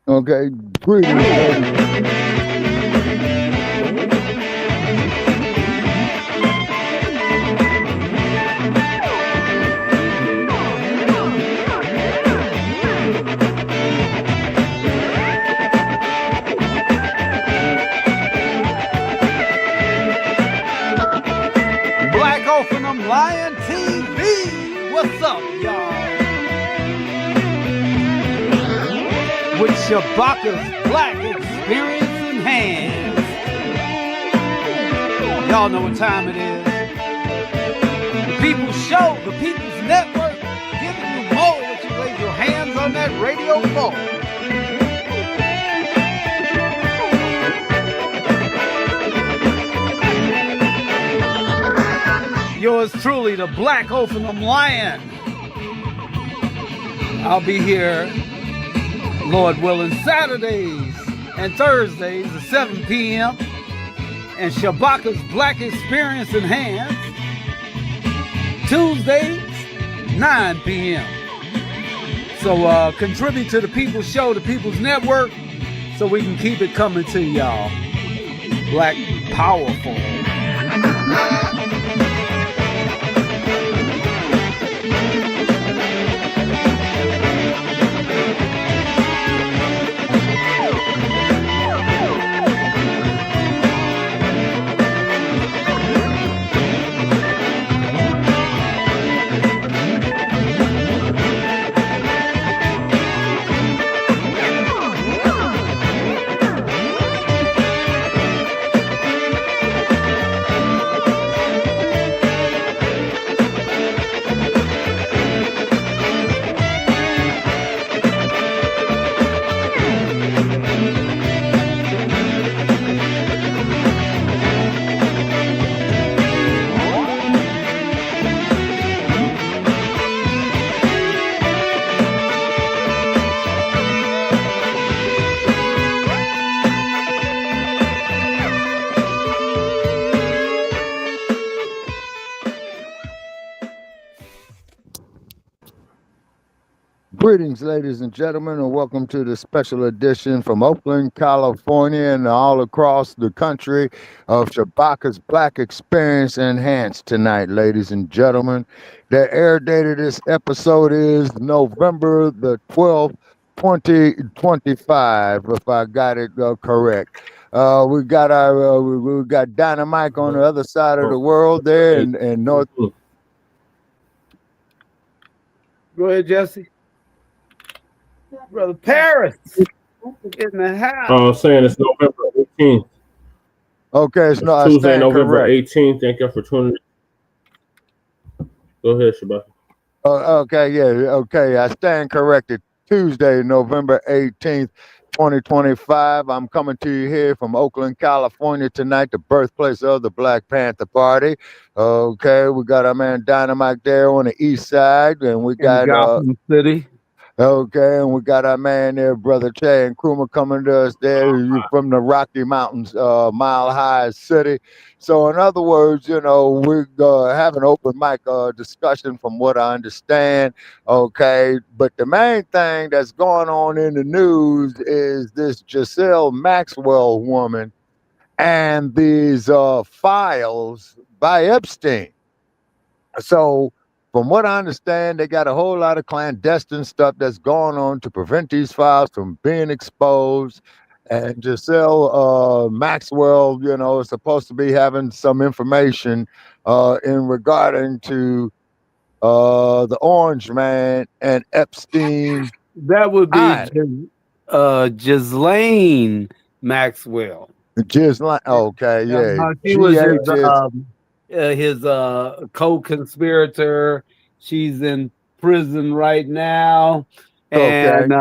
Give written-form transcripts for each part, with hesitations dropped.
Okay, greetings. Blacc off them Lion TV. What's up, y'all? With Shabaka's Blacc experience in hand. Y'all know what time it is. The People's Show, the People's Network, giving you more when you lay your hands on that radio phone. Yours truly, the Blacc Open Lion. I'll be here, Lord willing, Saturdays and Thursdays at 7 p.m. and Shabaka's Blacc Experience Enhanced Tuesdays, 9 p.m. So contribute to the People's Show, the People's Network, so we can keep it coming to y'all. Blacc Powerful. Greetings, ladies and gentlemen, and welcome to the special edition from Oakland, California, and all across the country of Shabaka's Blacc Experience Enhanced tonight, ladies and gentlemen. The air date of this episode is November the 12th, 2025, if I got it correct. We got Dynamite on the other side of the world there in North. Go ahead, Jesse. Brother Paris in the house. I'm saying it's November 18th. Okay, it's not Tuesday, November correct. 18th. Thank you for tuning in. Go ahead, Shabaka. Okay, yeah, okay. I stand corrected. Tuesday, November 18th, 2025. I'm coming to you here from Oakland, California tonight, the birthplace of the Blacc Panther Party. Okay, we got our man Dynamite there on the east side, and we got Gotham City. Okay, and we got our man there, Brother Che and Kruma, coming to us there from the Rocky Mountains, Mile High City. So, in other words, you know, we're having open mic discussion from what I understand. Okay, but the main thing that's going on in the news is this Giselle Maxwell woman and these files by Epstein. So, from what I understand, they got a whole lot of clandestine stuff that's going on to prevent these files from being exposed. And Giselle Maxwell, you know, is supposed to be having some information in regarding to the Orange Man and Epstein. That would be Ghislaine Maxwell. Ghislaine, okay, yeah. She was his co-conspirator. She's in prison right now, and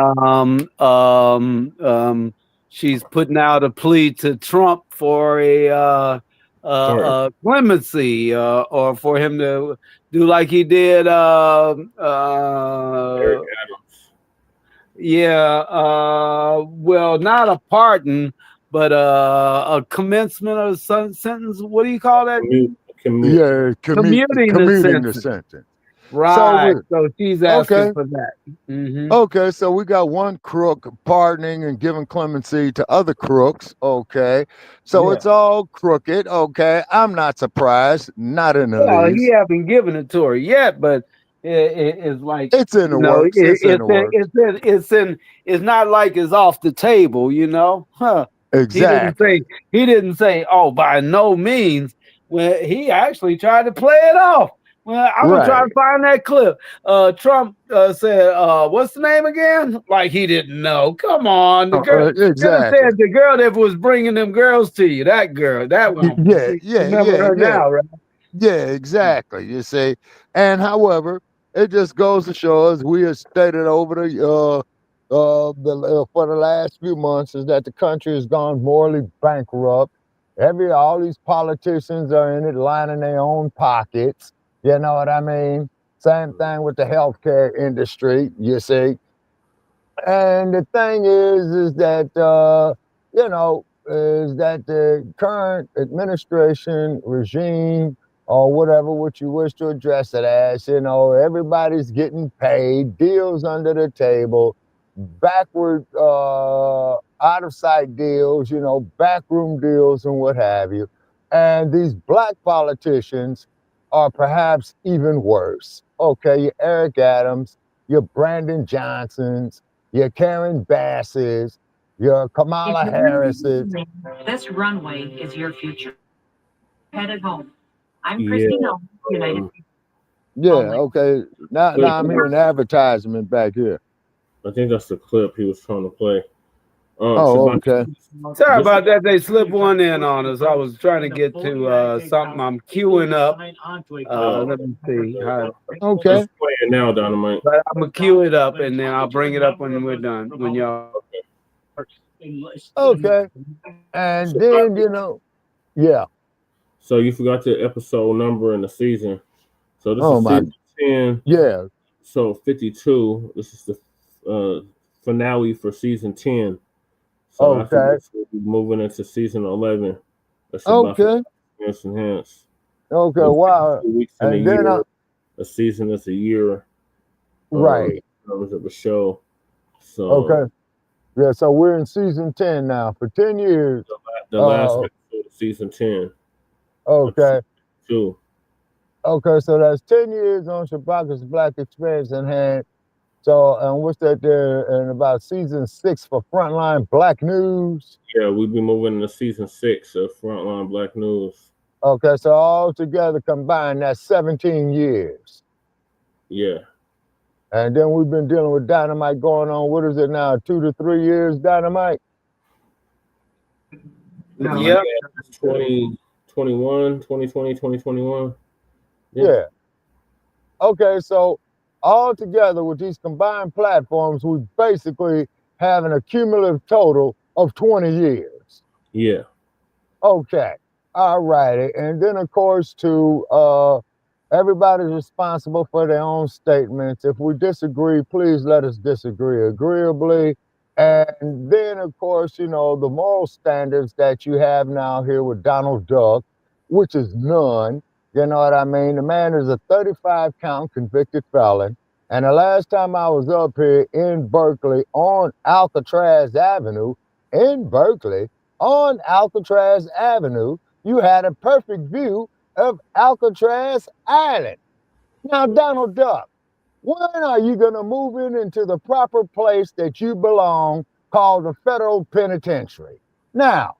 she's putting out a plea to Trump for a clemency, or for him to do like he did. Eric Adams. Yeah, well, not a pardon, but a commencement of sentence. What do you call that? Commuting the sentence. Right. So So she's okay, asking for that. Mm-hmm. okay, so we got one crook pardoning and giving clemency to other crooks. Okay, so Yeah. it's all crooked. Okay, I'm not surprised, not in the Well, he least. haven't given it to her yet, but it's like, It's in the works. It's in the works. it's not like it's off the table, Huh. He didn't Exactly. say he didn't say, oh, by no means. Well, he actually tried to play it off. Well, I'm gonna try Right. to find that clip. Trump said, what's the name again? Like he didn't know. Come on, the girl should have Exactly. said the girl that was bringing them girls to you. That girl, that one. Yeah, You yeah, remember yeah, her yeah, now, right? yeah, exactly. You see, and however, it just goes to show us we have stated over for the last few months is that the country has gone morally bankrupt. All these politicians are in it lining their own pockets. You know what I mean? Same thing with the healthcare industry. You see, and the thing is that is that the current administration regime or whatever what you wish to address it as, everybody's getting paid, deals under the table, backward, out of sight deals, backroom deals and what have you. And these black politicians are perhaps even worse. Okay, your Eric Adams, your Brandon Johnsons, your Karen Basses, your Kamala Harrises. This runway is your future. Headed home. I'm Yeah. Christina, United. Yeah, okay. Now I'm hearing advertisement back here. I think that's the clip he was trying to play. Oh, okay. Sorry about that. They slipped one in on us. I was trying to get to something I'm queuing up. Let me see. Okay. It's playing now, Dynamite. But I'm gonna queue it up and then I'll bring it up when we're done. When y'all. Okay. And then, yeah. So you forgot the episode number in the season. So this Oh, is my. season 10. Yeah. So 52. This is the finale for season 10. So after this, we'll be moving into season 11. Okay. Enhance. Okay. Wow. 52 weeks in And a then year. A season is a year. right. In terms of a show. So Okay. Yeah, so we're in season 10 now for 10 years. The last episode of season 10. Okay. 2. Okay, so that's 10 years on Shabakas Black Experience in hand. So, and what's that there in about season 6 for Front Line Blacc News? Yeah, we'll be moving into season 6 of Front Line Blacc News. Okay, so all together combined, that's 17 years. Yeah. And then we've been dealing with Dynamite going on, what is it now, 2 to 3 years, Dynamite? Yeah. 2021, 2020, 2021. Yeah. Okay, so all together with these combined platforms, we basically have an accumulative total of 20 years. Yeah. Okay. All righty. And then, of course, everybody's responsible for their own statements. If we disagree, please let us disagree agreeably. And then, of course, the moral standards that you have now here with Donald Duck, which is none. You know what I mean? The man is a 35-count convicted felon. And the last time I was up here in Berkeley on Alcatraz Avenue, you had a perfect view of Alcatraz Island. Now, Donald Duck, when are you going to move into the proper place that you belong called the federal penitentiary? Now,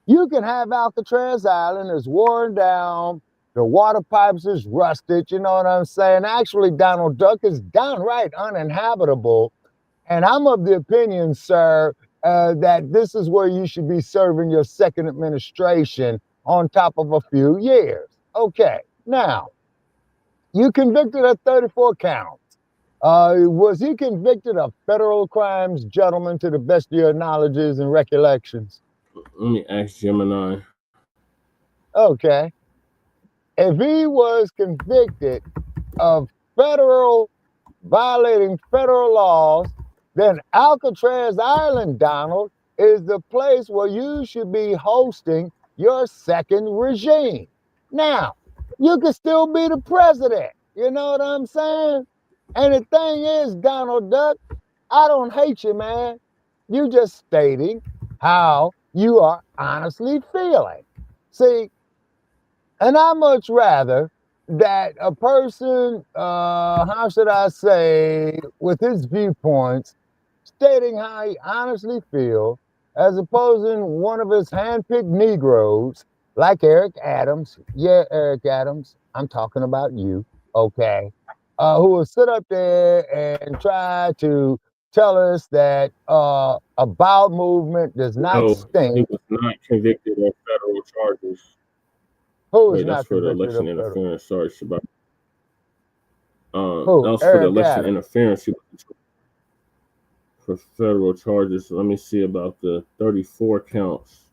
you can have Alcatraz Island is worn down, the water pipes is rusted, you know what I'm saying? Actually, Donald Duck is downright uninhabitable. And I'm of the opinion, sir, that this is where you should be serving your second administration on top of a few years. Okay, now, you convicted of 34 counts. Was he convicted of federal crimes, gentlemen, to the best of your knowledges and recollections? Let me ask Gemini. Okay. If he was convicted of violating federal laws, then Alcatraz Island, Donald, is the place where you should be hosting your second regime. Now, you can still be the president. You know what I'm saying? And the thing is, Donald Duck, I don't hate you, man. You just stating how you are honestly feeling. See, and I much rather that a person, how should I say, with his viewpoints, stating how he honestly feels, as opposed to one of his handpicked Negroes, like Eric Adams. Yeah, Eric Adams, I'm talking about you, okay? Who will sit up there and try to tell us that a bowel movement does not No, he stink. was not convicted of federal charges. Who is Wait, that's not for the convicted election of federal? interference. Sorry, Shabaka. That Who? was for the Eric election Adams. interference. He was for federal charges. Let me see about the 34 counts.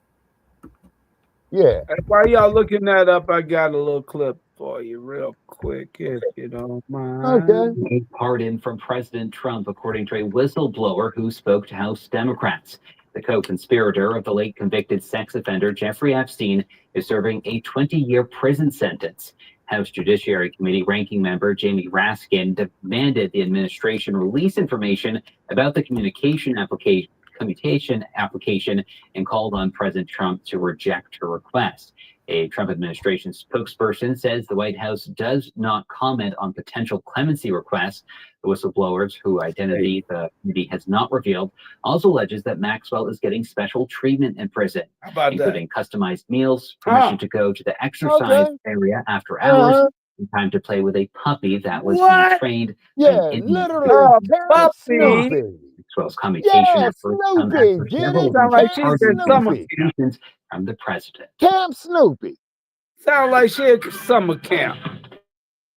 Yeah. While y'all looking that up, I got a little clip for you real quick, if you don't mind. Okay. A pardon from President Trump, according to a whistleblower who spoke to House Democrats. The co-conspirator of the late convicted sex offender Jeffrey Epstein is serving a 20-year prison sentence. House Judiciary Committee ranking member Jamie Raskin demanded the administration release information about the communication application and called on President Trump to reject her request. A Trump administration spokesperson says the White House does not comment on potential clemency requests. The whistleblowers, whose identity the committee has not revealed, also alleges that Maxwell is getting special treatment in prison, including customized meals, permission to go to the exercise area after hours, and time to play with a puppy that was being trained. Yeah, literally. Puppy. Maxwell's commutation efforts come after several Snoopy. from the president. Camp Snoopy. Sound like she at summer camp.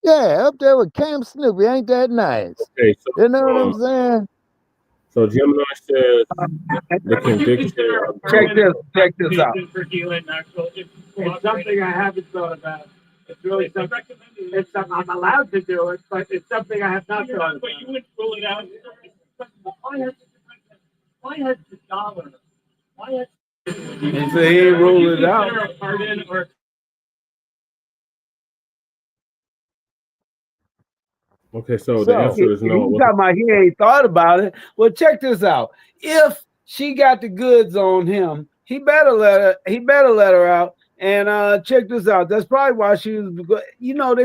Yeah, up there with Camp Snoopy. Ain't that nice? Okay, so, you know what I'm saying? So Gemini says the conviction. Check this out. It's something I haven't thought about. It's really something. It's something I'm allowed to do it, but it's something I have not thought about. But you would rule it out. Why has the dollar? Why has he said he ain't rule it out. Okay, so the answer is no. He's talking about he ain't thought about it. Well, check this out. If she got the goods on him, he better let her out. And check this out. That's probably why she was. You know,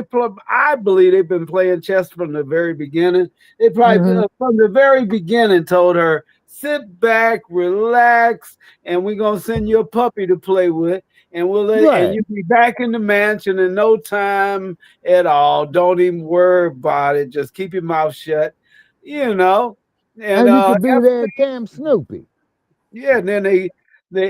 I believe they've been playing chess from the very beginning. They probably from the very beginning told her, sit back, relax, and we're gonna send you a puppy to play with, and we'll and you'll be back in the mansion in no time at all. Don't even worry about it. Just keep your mouth shut. You know. And you could be there at Camp Snoopy. Yeah, and then they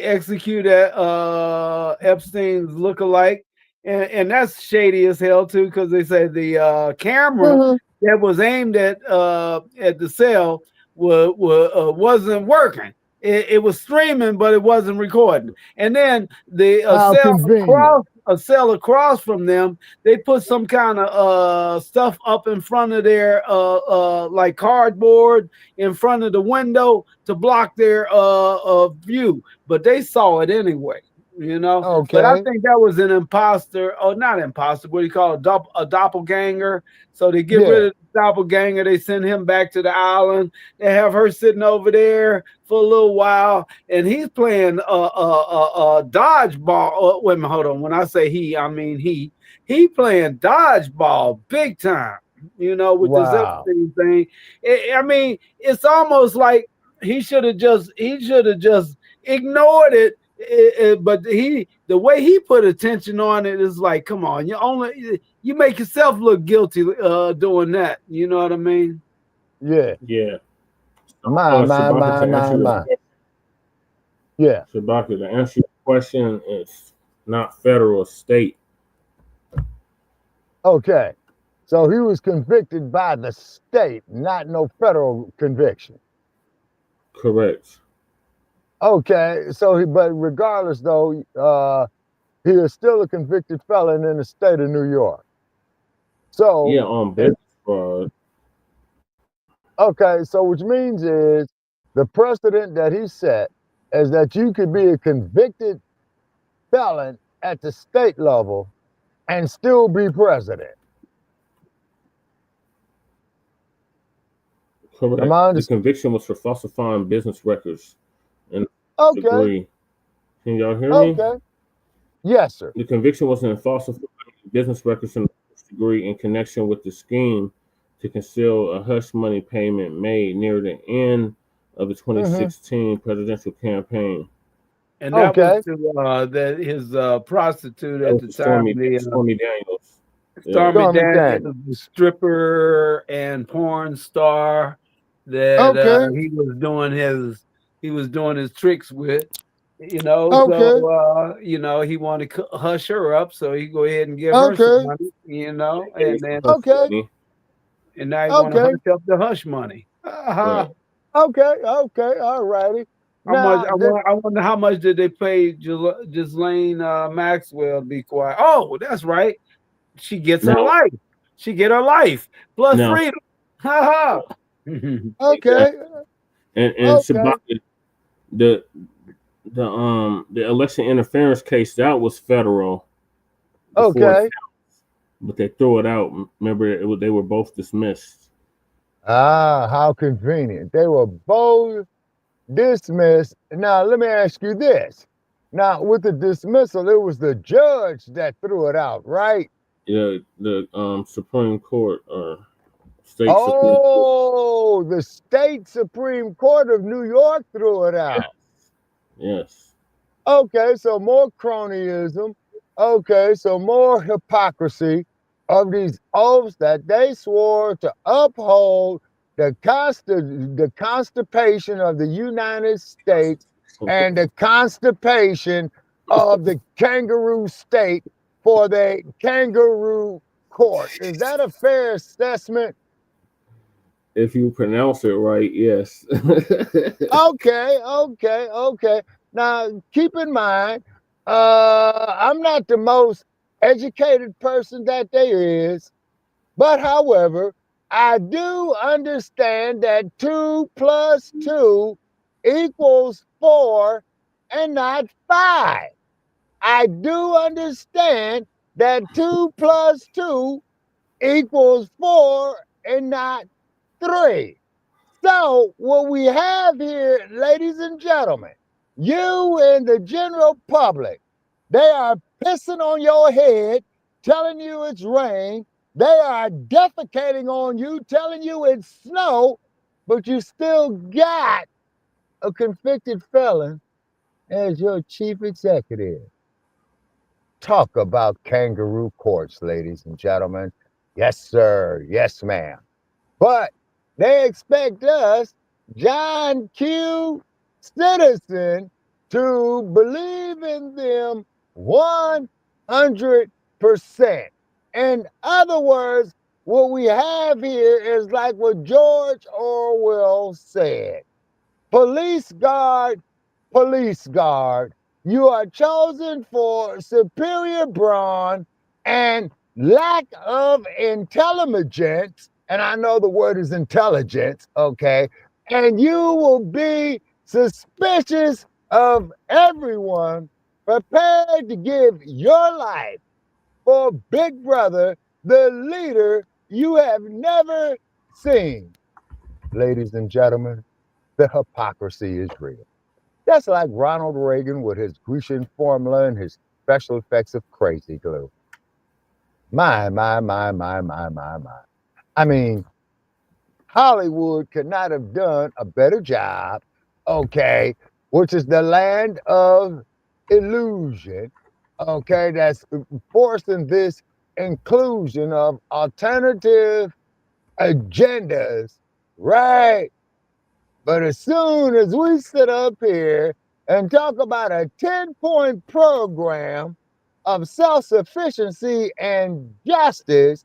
execute Epstein's lookalike, and that's shady as hell too, because they say the camera that was aimed at the cell wasn't working. It was streaming, but it wasn't recording. And then the cell across from them, they put some kind of stuff up in front of their like cardboard in front of the window to block their view, but they saw it anyway. You know, okay. But I think that was an imposter, or not imposter. What do you call it? A doppelganger. So they get rid of the doppelganger. They send him back to the island. They have her sitting over there for a little while, and he's playing dodgeball. Wait a minute, hold on. When I say he, I mean he playing dodgeball big time. You know, with this Epstein thing. I mean, it's almost like he should have just ignored it. But the way he put attention on it is like, come on, you make yourself look guilty doing that. You know what I mean? Yeah. Yeah. My. Yeah. Shabaka, to answer your question, it's not federal, state. Okay. So he was convicted by the state, not no federal conviction. Correct. Okay, but regardless, though, he is still a convicted felon in the state of New York. So yeah, on business fraud. Okay, so which means is the precedent that he set is that you could be a convicted felon at the state level and still be president. Correct. The conviction was for falsifying business records and degree. Can y'all hear me? Okay. Yes, sir. The conviction was in falsifying business records in the first degree in connection with the scheme to conceal a hush money payment made near the end of the 2016 presidential campaign. And that was to his prostitute at the time, Stormy Daniels. Stormy Daniels, the stripper and porn star that he was doing his tricks with. You know, so he wanted to hush her up, so he go ahead and give her some money, and then and now he want to hush up the hush money. Right. Okay, all righty. I wonder how much did they pay Ghislaine Maxwell to be quiet? Oh, that's right. She gets her life. She get her life plus freedom. Ha ha. Okay. And Shabaka, the election interference case, that was federal. Okay. But they threw it out. Remember, they were both dismissed. Ah, how convenient. They were both dismissed. Now, let me ask you this. Now, with the dismissal, it was the judge that threw it out, right? Yeah, the Supreme Court or State Supreme Court. Oh, the State Supreme Court of New York threw it out. Yes. Okay, so more cronyism. Okay, so more hypocrisy of these oaths that they swore to uphold the constipation of the United States and the constipation of the kangaroo state for the kangaroo court. Is that a fair assessment? If you pronounce it right, yes. Okay. Now, keep in mind, I'm not the most educated person that there is, but however, I do understand that 2 + 2 equals 4 and not 5. I do understand that 2 + 2 equals 4 and not 3. So what we have here, ladies and gentlemen, you and the general public, they are pissing on your head, telling you it's rain. They are defecating on you, telling you it's snow, but you still got a convicted felon as your chief executive. Talk about kangaroo courts, ladies and gentlemen. Yes, sir. Yes, ma'am. But they expect us, John Q. Citizen, to believe in them 100%. In other words, what we have here is like what George Orwell said. Police guard, you are chosen for superior brawn and lack of intelligence, and I know the word is intelligence, okay, and you will be suspicious of everyone, prepared to give your life for Big Brother, the leader you have never seen. Ladies and gentlemen, the hypocrisy is real. That's like Ronald Reagan with his Grecian formula and his special effects of crazy glue. My. I mean, Hollywood could not have done a better job, okay, which is the land of illusion, okay, that's forcing this inclusion of alternative agendas, right? But as soon as we sit up here and talk about a 10-point program of self-sufficiency and justice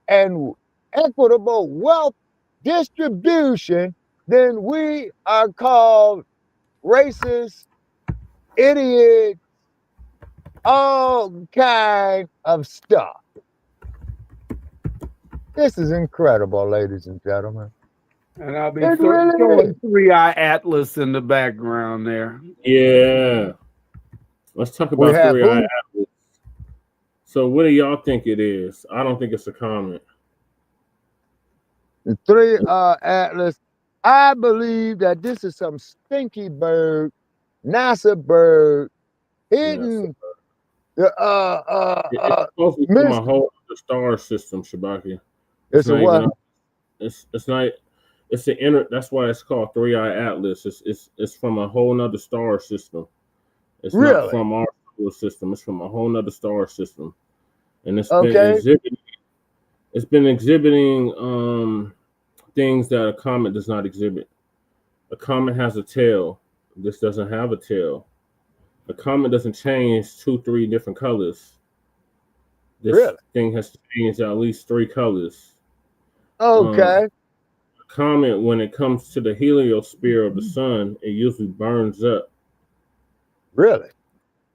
and equitable wealth distribution, then we are called racist, idiots, all kind of stuff. This is incredible, ladies and gentlemen. And I'll be showing 3-Eye Atlas in the background there. Yeah. Let's talk about 3-Eye Atlas. So what do y'all think it is? I don't think it's a comet. The 3-Eye Atlas I believe that this is some stinky bird, NASA bird, hidden. It's supposed to be from a whole other star system, Shabaka. It's a what? It's not. It's the inner. That's why it's called 3i Atlas. It's from a whole nother star system. It's not from our solar system. It's from a whole nother star system, and it's been exhibiting things that a comet does not exhibit. A comet has a tail. This doesn't have a tail. A comet doesn't change 2-3 different colors. This thing has changed at least 3 colors. Okay. A comet, when it comes to the heliosphere of the sun, it usually burns up. Really?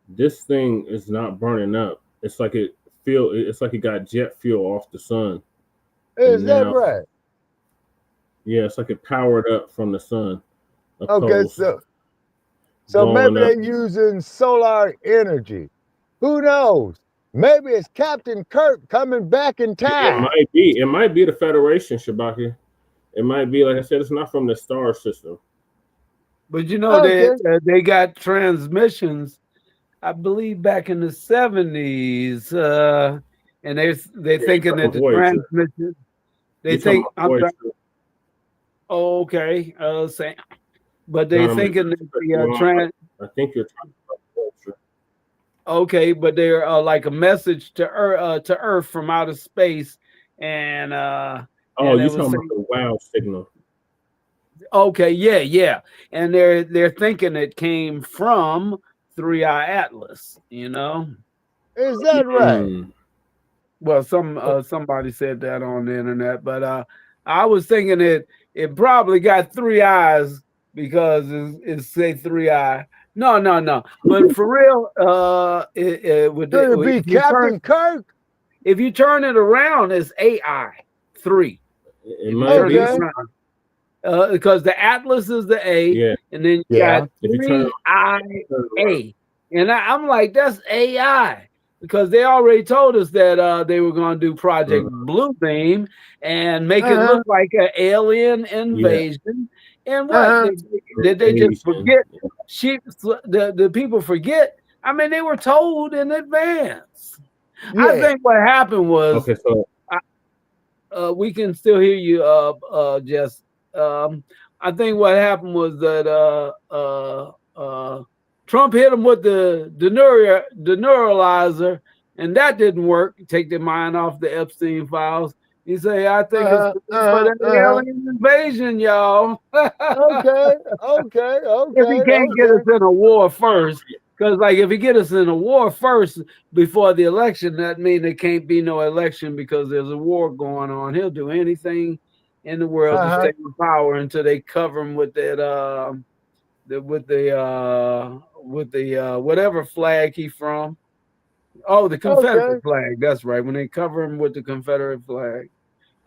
This thing is not burning up. It's like it got jet fuel off the sun. Is that right? Yeah, it's like it powered up from the sun. Okay, so maybe they're using solar energy. Who knows? Maybe it's Captain Kirk coming back in time. It might be the Federation, Shabaka. It might be, like I said, it's not from the star system. But you know, they got transmissions, I believe, back in the 70s, and they're thinking that the transmission. They think I'm sorry. Oh, okay. But they thinking that the I think you're talking about culture. Okay, but they're like a message to Earth from outer space, and you're talking about the wow signal. Okay, yeah, and they're thinking it came from 3i Atlas. You know, is that right? Well, somebody said that on the internet, but I was thinking it probably got 3 eyes because it say 3i. No. But for real, it would be Captain Kirk. If you turn it around, it's AI 3. It might be because the Atlas is the A, and then you got 3IA, and I'm like, that's AI. Because they already told us that they were going to do Project Bluebeam and make it look like an alien invasion. And what did they just forget? The people forget. I mean, they were told in advance. I think what happened was we can still hear you, Jess. I think what happened was that Trump hit him with the deneuralizer, and that didn't work. Take their mind off the Epstein files. He say, I think it's for the alien invasion, y'all. Okay. If he can't get us in a war first, because like if he get us in a war first before the election, that means there can't be no election because there's a war going on. He'll do anything in the world to stay in power until they cover him with that with the whatever flag he from. Oh, the Confederate flag. That's right. When they cover him with the Confederate flag.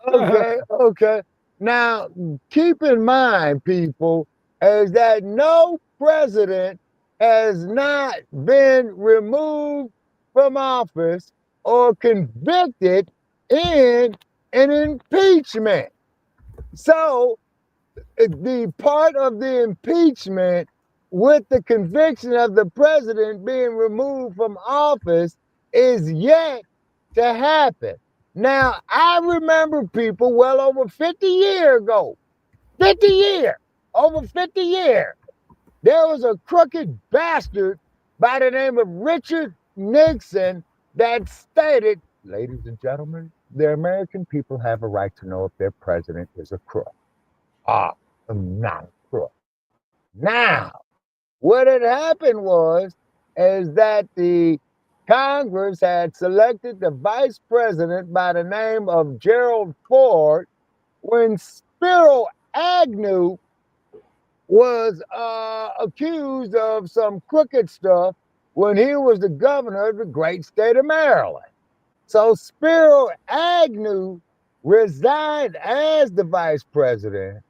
Okay. Now, keep in mind, people, is that no president has not been removed from office or convicted in an impeachment. So, the part of the impeachment with the conviction of the president being removed from office is yet to happen. Now, I remember people well over 50 years ago, over 50 years, there was a crooked bastard by the name of Richard Nixon that stated, ladies and gentlemen, the American people have a right to know if their president is a crook. I'm not a crook. Now, what had happened is that the Congress had selected the vice president by the name of Gerald Ford when Spiro Agnew was accused of some crooked stuff when he was the governor of the great state of Maryland. So Spiro Agnew resigned as the vice president.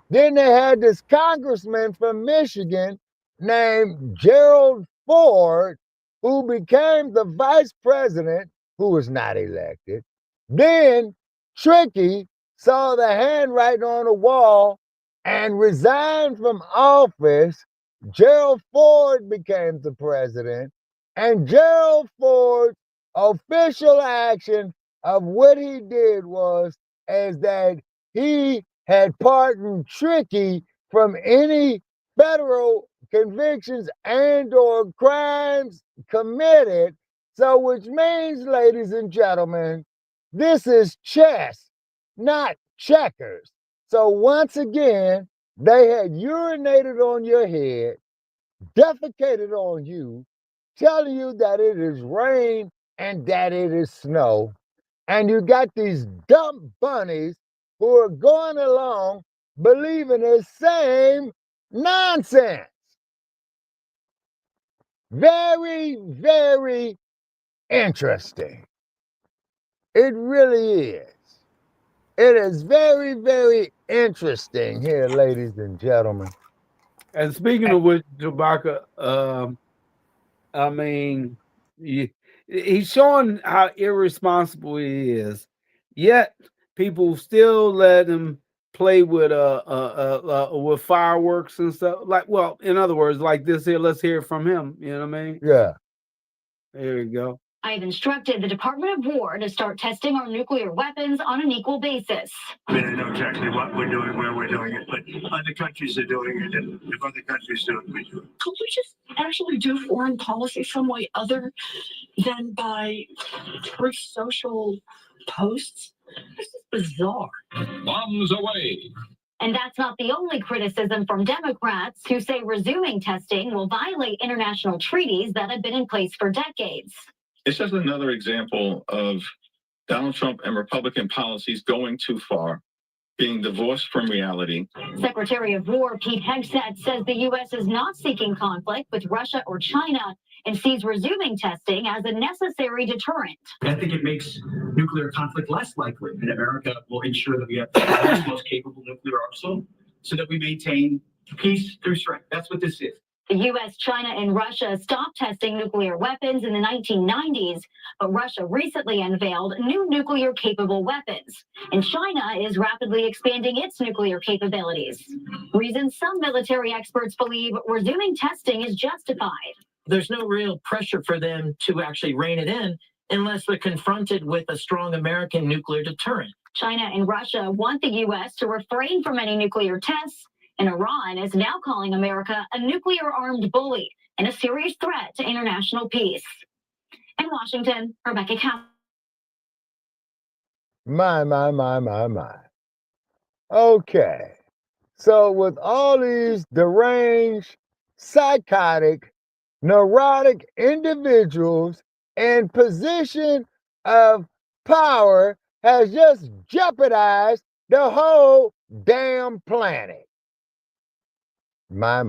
Then they had this congressman from Michigan named Gerald Ford, who became the vice president, who was not elected. Then Tricky saw the handwriting on the wall and resigned from office, Gerald Ford became the president, and Gerald Ford's official action of what he did was that he had pardoned Tricky from any federal convictions and or crimes committed. So, which means, ladies and gentlemen, this is chess, not checkers. So once again, they had urinated on your head, defecated on you, telling you that it is rain and that it is snow. And you got these dumb bunnies who are going along believing the same nonsense. Very, very interesting. It really is. It is very, very interesting here, ladies and gentlemen. And speaking of which, Shabaka, I mean, he's showing how irresponsible he is. Yet people still let him play with fireworks and stuff. Like, well, in other words, like this here. Let's hear it from him. You know what I mean? Yeah. There you go. I have instructed the Department of War to start testing our nuclear weapons on an equal basis. I mean, I know exactly what we're doing, where we're doing it, but other countries are doing it, and if other countries do it, we do it. Could we just actually do foreign policy some way other than by free social posts? This is bizarre. Bombs away. And that's not the only criticism from Democrats, who say resuming testing will violate international treaties that have been in place for decades. It's just another example of Donald Trump and Republican policies going too far, being divorced from reality. Secretary of War Pete Hegseth says the U.S. is not seeking conflict with Russia or China and sees resuming testing as a necessary deterrent. I think it makes nuclear conflict less likely, and America will ensure that we have the most capable nuclear arsenal so that we maintain peace through strength. That's what this is. The U.S., China, and Russia stopped testing nuclear weapons in the 1990s, but Russia recently unveiled new nuclear-capable weapons, and China is rapidly expanding its nuclear capabilities. Reasons some military experts believe resuming testing is justified. There's no real pressure for them to actually rein it in unless they're confronted with a strong American nuclear deterrent. China and Russia want the U.S. to refrain from any nuclear tests, and Iran is now calling America a nuclear-armed bully and a serious threat to international peace. In Washington, Rebecca Cow. My. Okay. So with all these deranged, psychotic, neurotic individuals in position of power has just jeopardized the whole damn planet. My.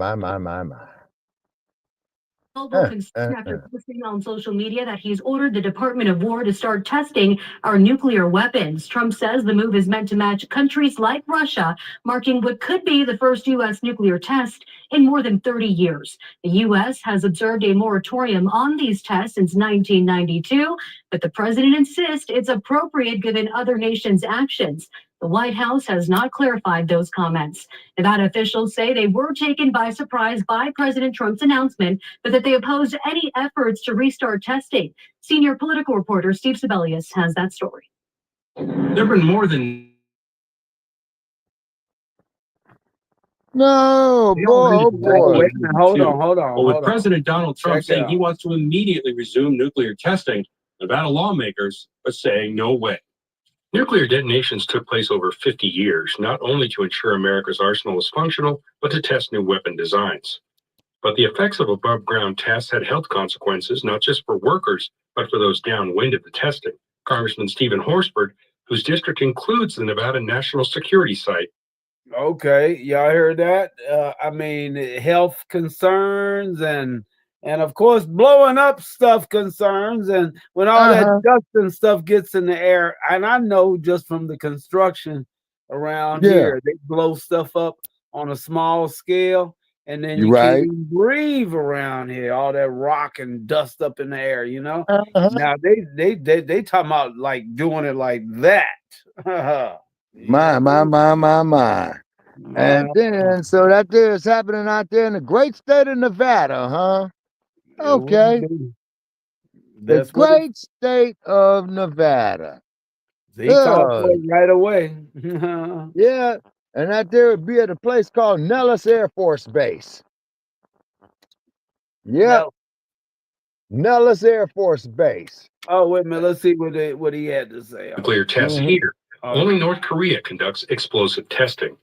Global concern after posting on social media that he's ordered the Department of War to start testing our nuclear weapons. Trump says the move is meant to match countries like Russia, marking what could be the first U.S. nuclear test in more than 30 years. The U.S. has observed a moratorium on these tests since 1992, but the president insists it's appropriate given other nations' actions. The White House has not clarified those comments. Nevada officials say they were taken by surprise by President Trump's announcement, but that they opposed any efforts to restart testing. Senior political reporter Steve Sebelius has that story. There have been more than... No, boy. Hold on. With President Donald Trump saying he wants to immediately resume nuclear testing, Nevada lawmakers are saying no way. Nuclear detonations took place over 50 years, not only to ensure America's arsenal was functional, but to test new weapon designs. But the effects of above-ground tests had health consequences, not just for workers, but for those downwind of the testing. Congressman Stephen Horsford, whose district includes the Nevada National Security Site. Okay, y'all heard that? I mean, health concerns and of course, blowing up stuff concerns, and when all that dust and stuff gets in the air, and I know just from the construction around here, they blow stuff up on a small scale, and then you can't even breathe around here. All that rock and dust up in the air, you know. Now they talking about like doing it like that. My. And then, so that there is happening out there in the great state of Nevada, huh? Okay. The great state of Nevada. He called for it right away. Yeah. And that there would be at a place called Nellis Air Force Base. Yep. Nellis Air Force Base. Oh, wait a minute. Let's see what he had to say. Nuclear tests here. Only North Korea conducts explosive testing.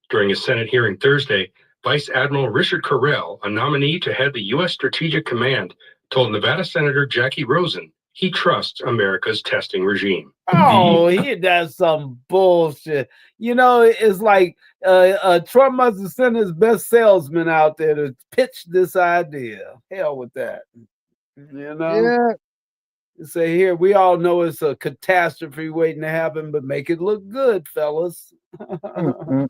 During a Senate hearing Thursday, Vice Admiral Richard Correll, a nominee to head the U.S. Strategic Command, told Nevada Senator Jackie Rosen he trusts America's testing regime. Oh, he does some bullshit. You know, it's like Trump must have sent his best salesman out there to pitch this idea. Hell with that. You know? Yeah. Say here, we all know it's a catastrophe waiting to happen, but make it look good, fellas. And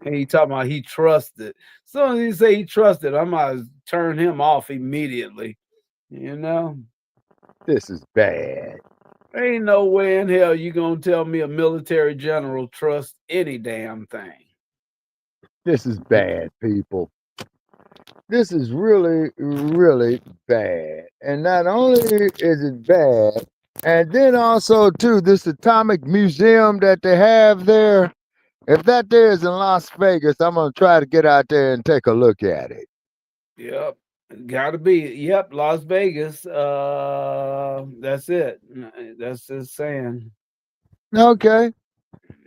he talking about he trusted. As soon as he say he trusted, I might turn him off immediately. You know? This is bad. Ain't no way in hell you gonna tell me a military general trusts any damn thing. This is bad, people. This is really, really bad. And not only is it bad, and then also, too, this atomic museum that they have there, if that there is in Las Vegas, I'm going to try to get out there and take a look at it. Yep. Gotta be. Yep, Las Vegas. That's it. That's just saying. Okay.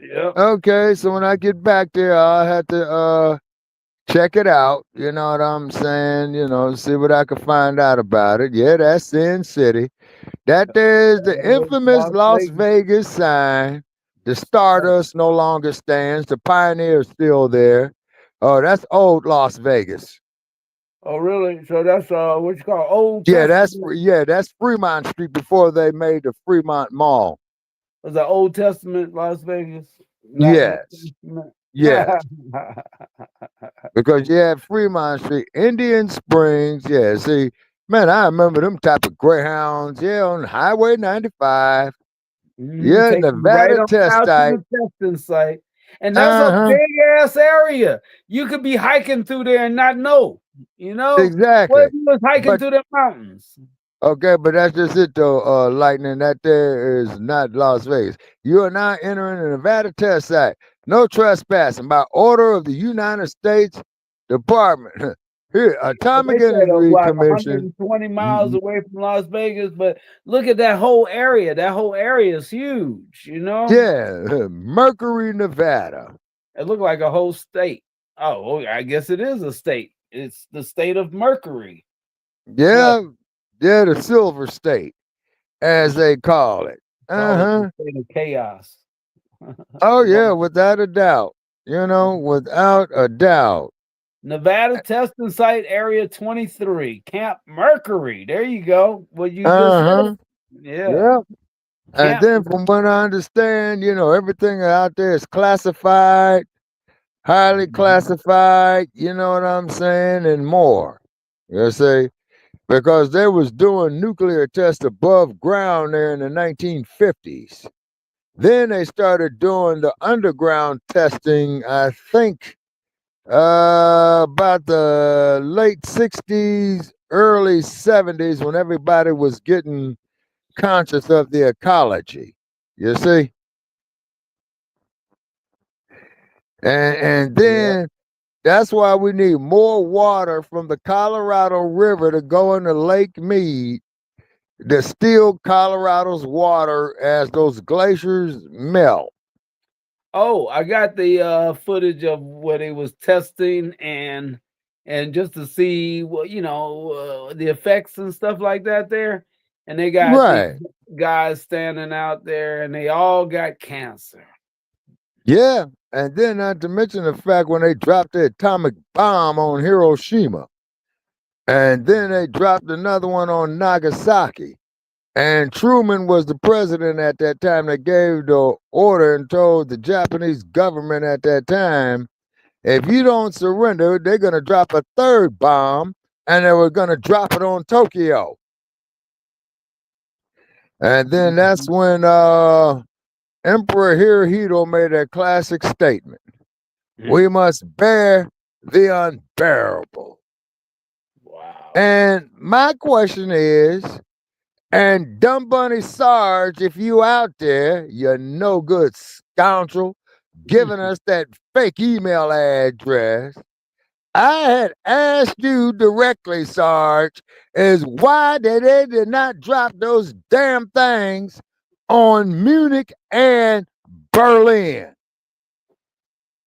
Yep. Okay, so when I get back there, I'll have to check it out. You know what I'm saying? You know, see what I can find out about it. Yeah, that's Sin City. That there's the infamous Las Vegas sign. The Stardust no longer stands. The Pioneer is still there. Oh, that's old Las Vegas. Oh, really? So that's what you call old? Yeah, that's Fremont Street before they made the Fremont Mall. Was that Old Testament Las Vegas? Yes. Yes. Because you had Fremont Street, Indian Springs. Yeah, see, man, I remember them type of Greyhounds. Yeah, on Highway 95. Yeah, Nevada right test site. Testing site. And that's a big ass area. You could be hiking through there and not know. You know? Exactly. What if you was hiking through the mountains? Okay, but that's just it though, Lightning. That there is not Las Vegas. You are now entering the Nevada test site. No trespassing by order of the United States Department. Here, Atomic Energy Commission. 120 miles away from Las Vegas, but look at that whole area. That whole area is huge, you know? Yeah, Mercury, Nevada. It looked like a whole state. Oh, I guess it is a state. It's the state of Mercury. Yeah, yeah, the Silver State, as they call it. The state of chaos. Oh, yeah, without a doubt. You know, without a doubt. Nevada testing site area 23, Camp Mercury. There you go. What you just said. Yeah. And then from what I understand, you know, everything out there is classified, highly classified, you know what I'm saying, and more. You see? Because they was doing nuclear tests above ground there in the 1950s. Then they started doing the underground testing, I think, about the late 60s, early 70s, when everybody was getting conscious of the ecology. You see? And then that's why we need more water from the Colorado River to go into Lake Mead to steal Colorado's water as those glaciers melt. Oh, I got the footage of what he was testing and just to see what, you know, the effects and stuff like that there. And they got these guys standing out there and they all got cancer. Yeah. And then not to mention the fact when they dropped the atomic bomb on Hiroshima. And then they dropped another one on Nagasaki. And Truman was the president at that time that gave the order and told the Japanese government at that time, if you don't surrender, they're going to drop a third bomb, and they were going to drop it on Tokyo. And then that's when Emperor Hirohito made that classic statement. We must bear the unbearable. Wow. And my question is, and Dumb Bunny Sarge, if you out there, you no good scoundrel, giving us that fake email address. I had asked you directly, Sarge, is why they did not drop those damn things on Munich and Berlin.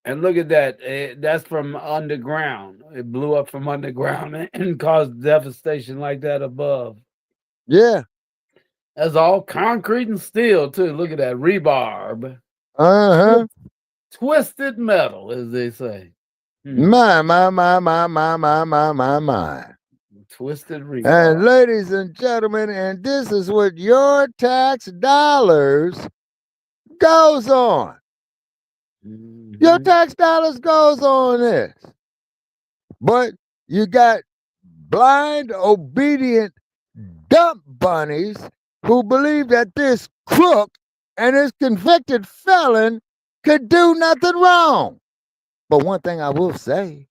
And look at that. That's from underground. It blew up from underground and caused devastation like that above. Yeah. That's all concrete and steel, too. Look at that. Rebarb. Uh-huh. Twisted metal, as they say. My. Twisted rebar. And ladies and gentlemen, and this is what your tax dollars goes on. Your tax dollars goes on this. But you got blind, obedient dump bunnies who believe that this crook and this convicted felon could do nothing wrong. But one thing I will say,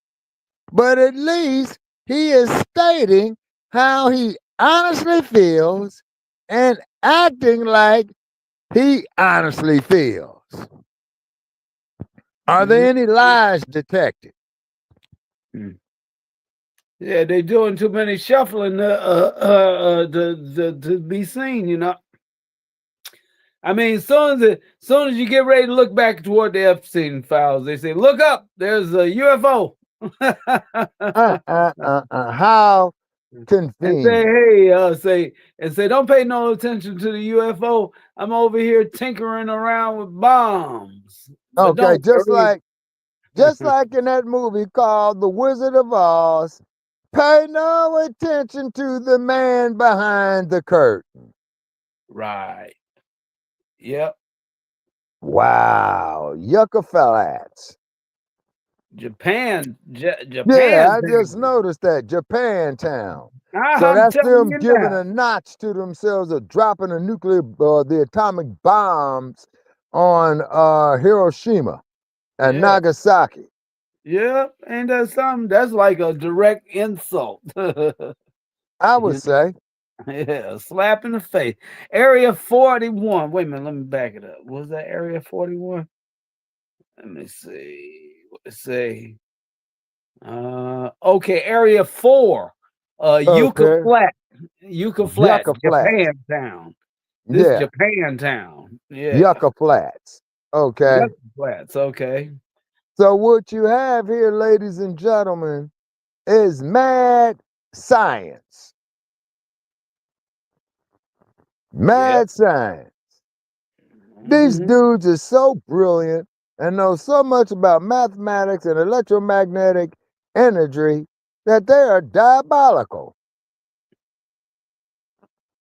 but at least he is stating how he honestly feels and acting like he honestly feels. Are there any lies detected? Yeah, they're doing too many shuffling to be seen, you know. I mean, soon as you get ready to look back toward the Epstein files, they say, "Look up, there's a UFO." How convenient. And say, hey, don't pay no attention to the UFO. I'm over here tinkering around with bombs. Okay, just like in that movie called The Wizard of Oz, pay no attention to the man behind the curtain. Right. Yep. Wow. Yucca-fellats. Japan. Yeah, I just noticed that. Japantown. So that's them giving a notch to themselves of dropping a nuclear, the atomic bombs on Hiroshima and Nagasaki. Yep, ain't that something? That's like a direct insult. I would say. Yeah, a slap in the face. Area 41. Wait a minute, let me back it up. Was that Area 41? Let me see. What it say? Okay, Area 4. Yucca Flat. Yucca Flats, Japantown. This Japantown. Yeah. Yucca Flats. Okay. Yucca Flats, okay. So what you have here, ladies and gentlemen, is mad science. Mad science. These dudes are so brilliant and know so much about mathematics and electromagnetic energy that they are diabolical.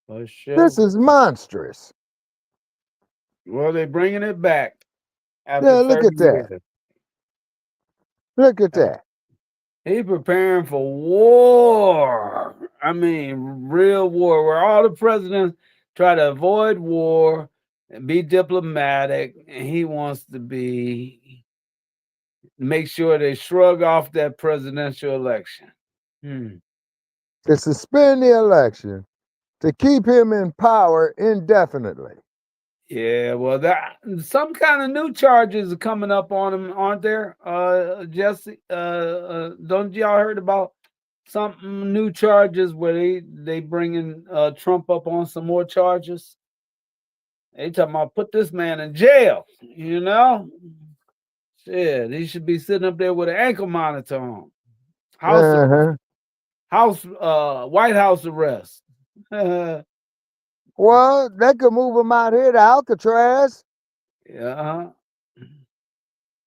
This is monstrous. Well, they're bringing it back. Yeah, look at that. Look at that. He preparing for war. I mean, real war, where all the presidents try to avoid war and be diplomatic, and he wants to make sure they shrug off that presidential election. To suspend the election, to keep him in power indefinitely. Yeah, well, some kind of new charges are coming up on him, aren't there? Jesse, don't y'all heard about some new charges where they bringing Trump up on some more charges? They talking about put this man in jail, you know? Shit, he should be sitting up there with an ankle monitor on. White House arrest. Well, they could move him out here to Alcatraz. Yeah.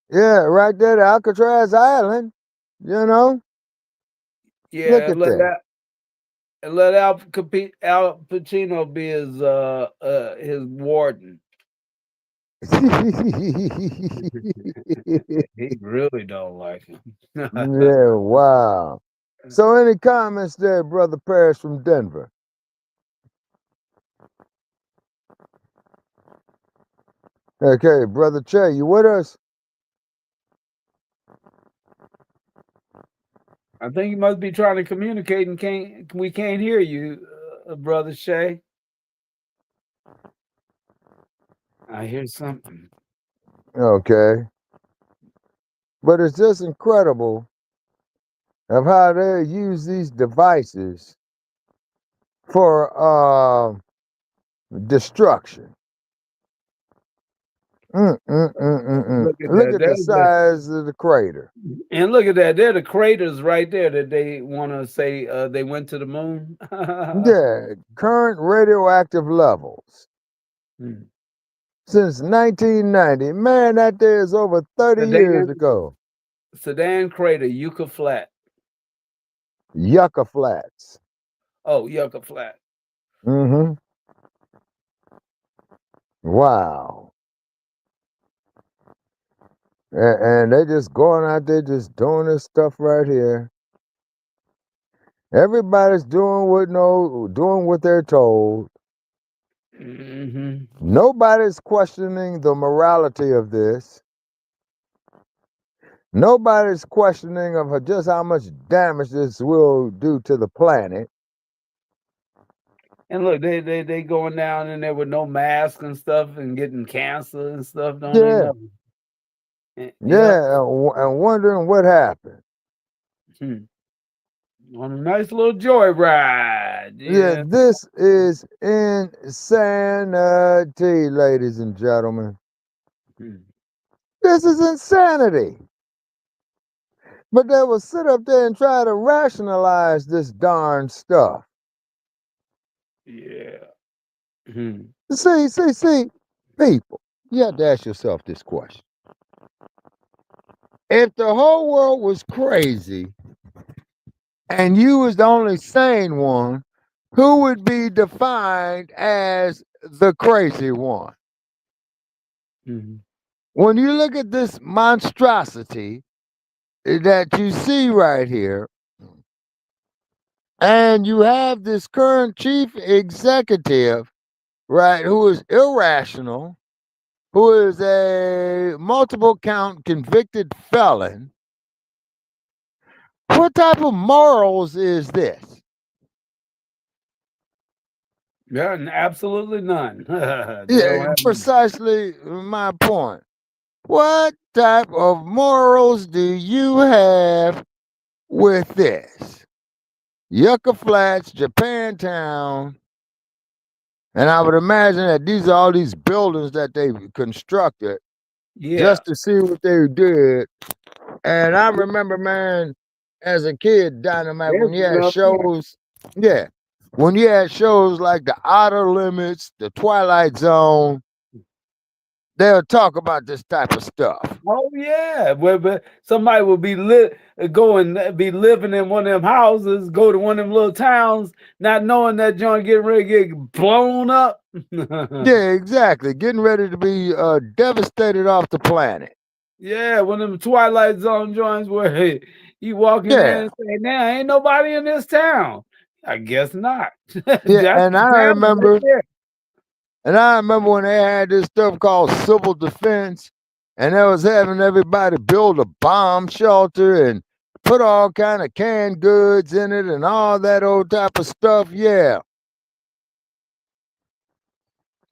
Yeah, right there to Alcatraz Island. You know? Yeah, look at that. Let Al Pacino be his warden. He really don't like him. Yeah, wow. So any comments there, Brother Paris from Denver? Okay, Brother Che, you with us? I think you must be trying to communicate and we can't hear you, Brother Shay. I hear something. Okay. But it's just incredible of how they use these devices for destruction. Look at the size of the crater. And look at that. They're the craters right there that they want to say they went to the moon. Yeah, current radioactive levels. Since 1990. Man, that there is over 30 years ago. Sedan crater, Yucca Flat. Yucca Flats. Oh, Yucca Flat. Mm-hmm. Wow. And they just going out there just doing this stuff right here. Everybody's doing what they're told. Nobody's questioning the morality of this. Nobody's questioning of just how much damage this will do to the planet. And look, they going down in there with no mask and stuff and getting cancer and stuff. Don't Yeah. they know? Yeah, and wondering what happened. On a nice little joyride. Yeah, this is insanity, ladies and gentlemen. This is insanity. But they will sit up there and try to rationalize this darn stuff. Yeah. See, people, you have to ask yourself this question. If the whole world was crazy and you was the only sane one, who would be defined as the crazy one? When you look at this monstrosity that you see right here, and you have this current chief executive, right, who is irrational, who is a multiple count convicted felon, what type of morals is this? Yeah, absolutely none. Yeah, precisely my point. What type of morals do you have with this? Yucca Flats, Japantown, and I would imagine that these are all these buildings that they constructed just to see what they did. And I remember, man, as a kid, Dynamite, when you had shows, when you had shows like the Outer Limits, the Twilight Zone, they'll talk about this type of stuff. Oh yeah, but somebody will be be living in one of them houses, go to one of them little towns, not knowing that John getting ready to get blown up. Yeah, exactly. Getting ready to be devastated off the planet. Yeah, one of them Twilight Zone joints where you walk in there and say, "Now ain't nobody in this town." I guess not. Yeah, and I remember. And I remember when they had this stuff called civil defense, and they was having everybody build a bomb shelter and put all kind of canned goods in it and all that old type of stuff. Yeah.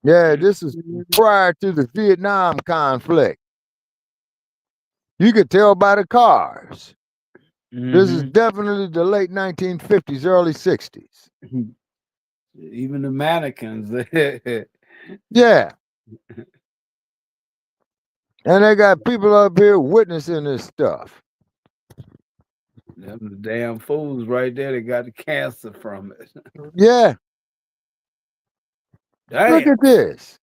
Yeah, this is prior to the Vietnam conflict. You could tell by the cars. This is definitely the late 1950s, early 60s. Even the mannequins. Yeah. And they got people up here witnessing this stuff. Them the damn fools right there that got the cancer from it. Yeah. Damn. Look at this.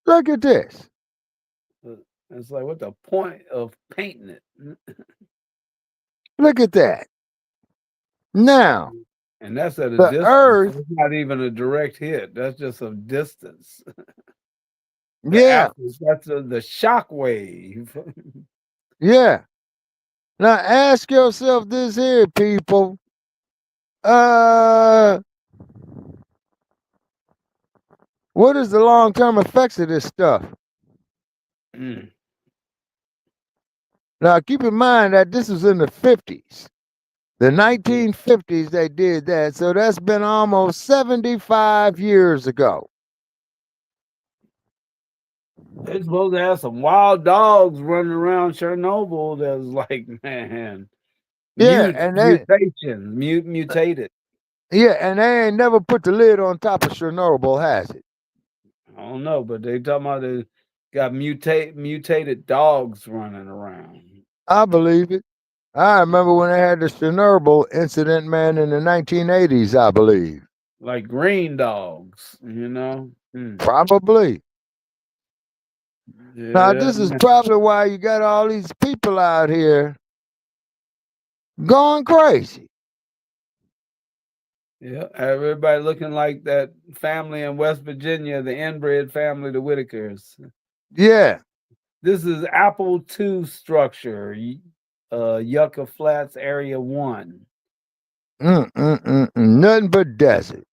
Look at this. It's like, what the point of painting it? Look at that. Now, and that's at a the distance. Earth. It's not even a direct hit. That's just a distance. Yeah. That's the shock wave. Yeah. Now ask yourself this here, people. What is the long-term effects of this stuff? Now keep in mind that this was in the 50s. The 1950s they did that, so that's been almost 75 years ago. They're supposed to have some wild dogs running around Chernobyl that's like, man, Yeah, and they mutated. Yeah, and they ain't never put the lid on top of Chernobyl, has it? I don't know, but they talking about they got mutated dogs running around. I believe it. I remember when they had the Chernobyl incident, man, in the 1980s, I believe. Like green dogs, you know? Probably. Yeah, Now, this is probably why you got all these people out here going crazy. Yeah, everybody looking like that family in West Virginia, the inbred family, the Whitakers. Yeah. This is Apple II structure, Yucca Flats, Area 1. Nothing but desert.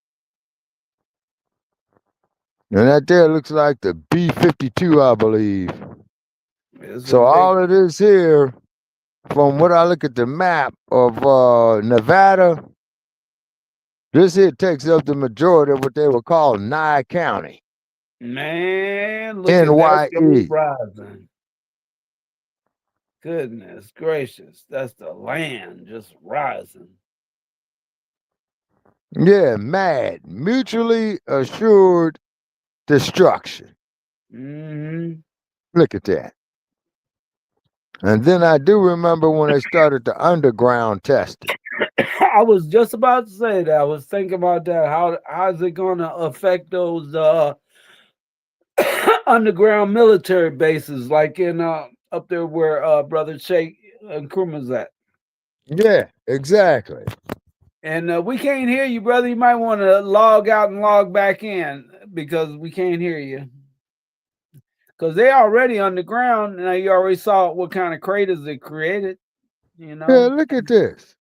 And that there looks like the B-52, I believe. So all of this here, from what I look at the map of Nevada, this here takes up the majority of what they would call Nye County. Man, look NYE. at that rising. Goodness gracious, that's the land just rising. Yeah, mad, mutually assured destruction. Look at that. And then I do remember when they started the underground testing. I was just about to say that. I was thinking about that. How's it going to affect those underground military bases, like in up there where Brother Sheikh and Kruma's at? Yeah, exactly. And we can't hear you, brother. You might want to log out and log back in because we can't hear you. Because they already underground. Now you already saw what kind of craters they created. You know. Yeah, look at this.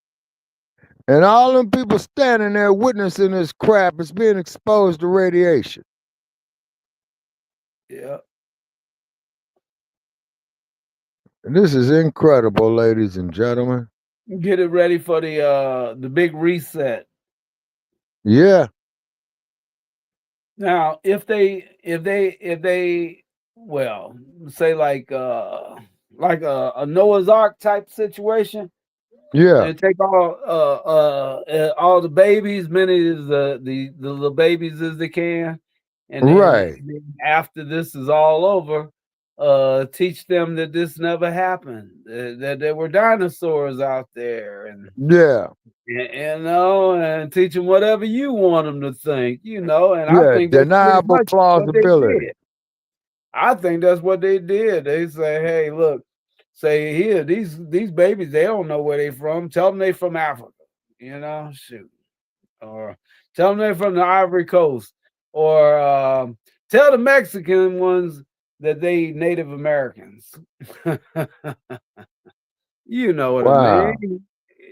And all them people standing there witnessing this crap is being exposed to radiation. Yeah. And this is incredible, ladies and gentlemen. Get it ready for the big reset. Yeah. Now, if they well, say like a Noah's Ark type situation. Yeah. And take all the babies, many of the little babies as they can, and then after this is all over, teach them that this never happened, that there were dinosaurs out there, and you know, and teach them whatever you want them to think, you know. And I think deniable plausibility. I think that's what they did. They say, hey, look. Say here, these babies, they don't know where they from. Tell them they from Africa, you know, shoot. Or tell them they're from the Ivory Coast. Or tell the Mexican ones that they Native Americans. You know what I mean?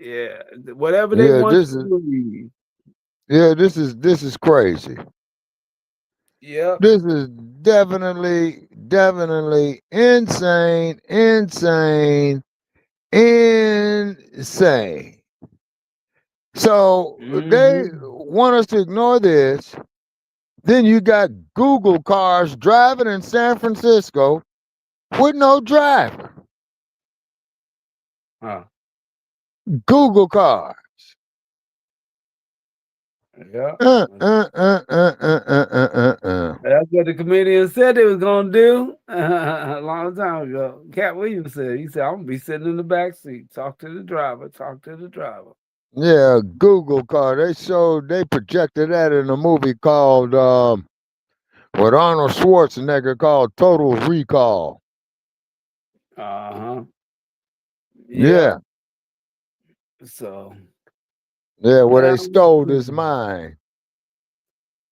Yeah. Whatever they want to believe. Yeah, this is crazy. Yeah. This is definitely insane. So they want us to ignore this. Then you got Google cars driving in San Francisco with no driver. Google cars. Yeah. That's what the comedian said they was gonna do a long time ago. Cat Williams said, he said, I'm gonna be sitting in the back seat. Talk to the driver. Yeah, Google car. They projected that in a movie called with Arnold Schwarzenegger called Total Recall. Yeah. So yeah, where they stole his mind.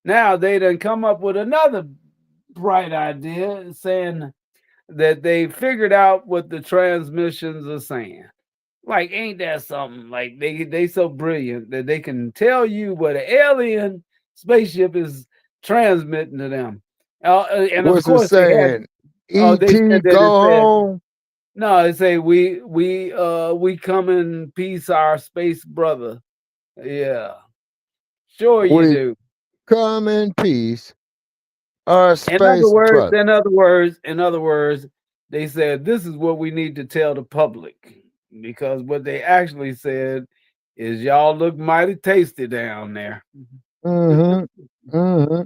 Now they done come up with another bright idea saying that they figured out what the transmissions are saying. Like, ain't that something? Like they so brilliant that they can tell you what an alien spaceship is transmitting to them. And what's of course it saying? E.T. go home. No, they say we come in peace, our space brother. Yeah, sure you We do. come in peace, our In other space words, brother. in other words, they said this is what we need to tell the public because what they actually said is y'all look mighty tasty down there. Mm-hmm. Mm-hmm.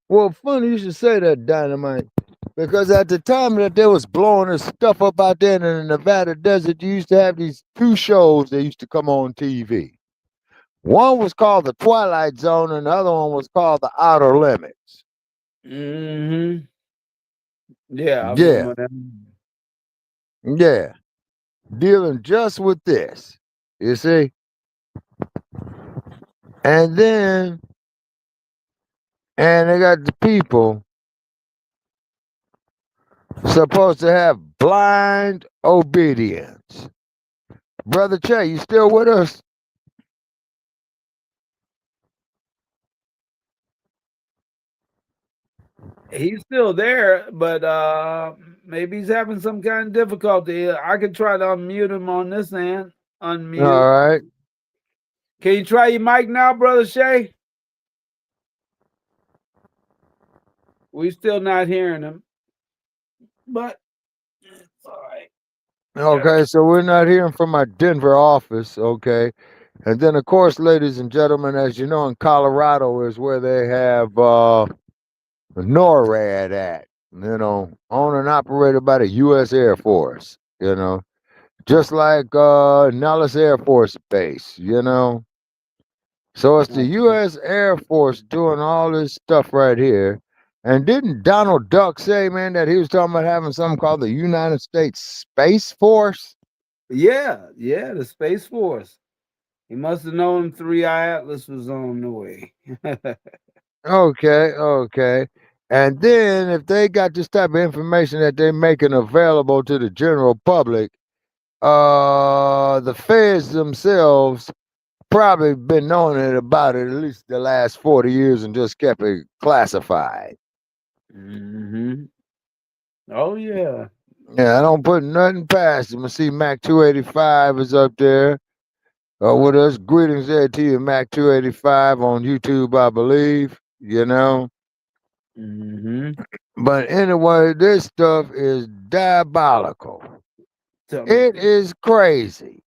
Well, funny you should say that, Dynamite, because at the time that they was blowing this stuff up out there in the Nevada desert, you used to have these two shows that used to come on TV. One was called The Twilight Zone, and the other one was called The Outer Limits. Mm-hmm. Yeah, I Yeah, remember that. yeah, dealing just with this, you see. And then, and they got the people supposed to have blind obedience. Brother Che, you still with us? He's still there, but maybe he's having some kind of difficulty. I could try to unmute him on this end. All Unmute. right. Can you try your mic now, brother Shay? We still not hearing him, but it's all right. Okay, so we're not hearing from our Denver office, okay? And then, of course, ladies and gentlemen, as you know, in Colorado is where they have NORAD at, owned and operated by the U.S. Air Force, just like Nellis Air Force Base, So it's the U.S. Air Force doing all this stuff right here. And didn't Donald Duck say, man, that he was talking about having something called the United States Space Force? Yeah, the Space Force. He must have known 3-Eye Atlas was on the way. Okay. And then if they got this type of information that they're making available to the general public, the feds themselves probably been knowing about it at least the last 40 years and just kept it classified. Mm-hmm. Oh, yeah. Yeah, I don't put nothing past them. I see Mac 285 is up there with us. Greetings there to you, Mac 285 on YouTube, I believe, Mm-hmm. But anyway, this stuff is diabolical. It is crazy.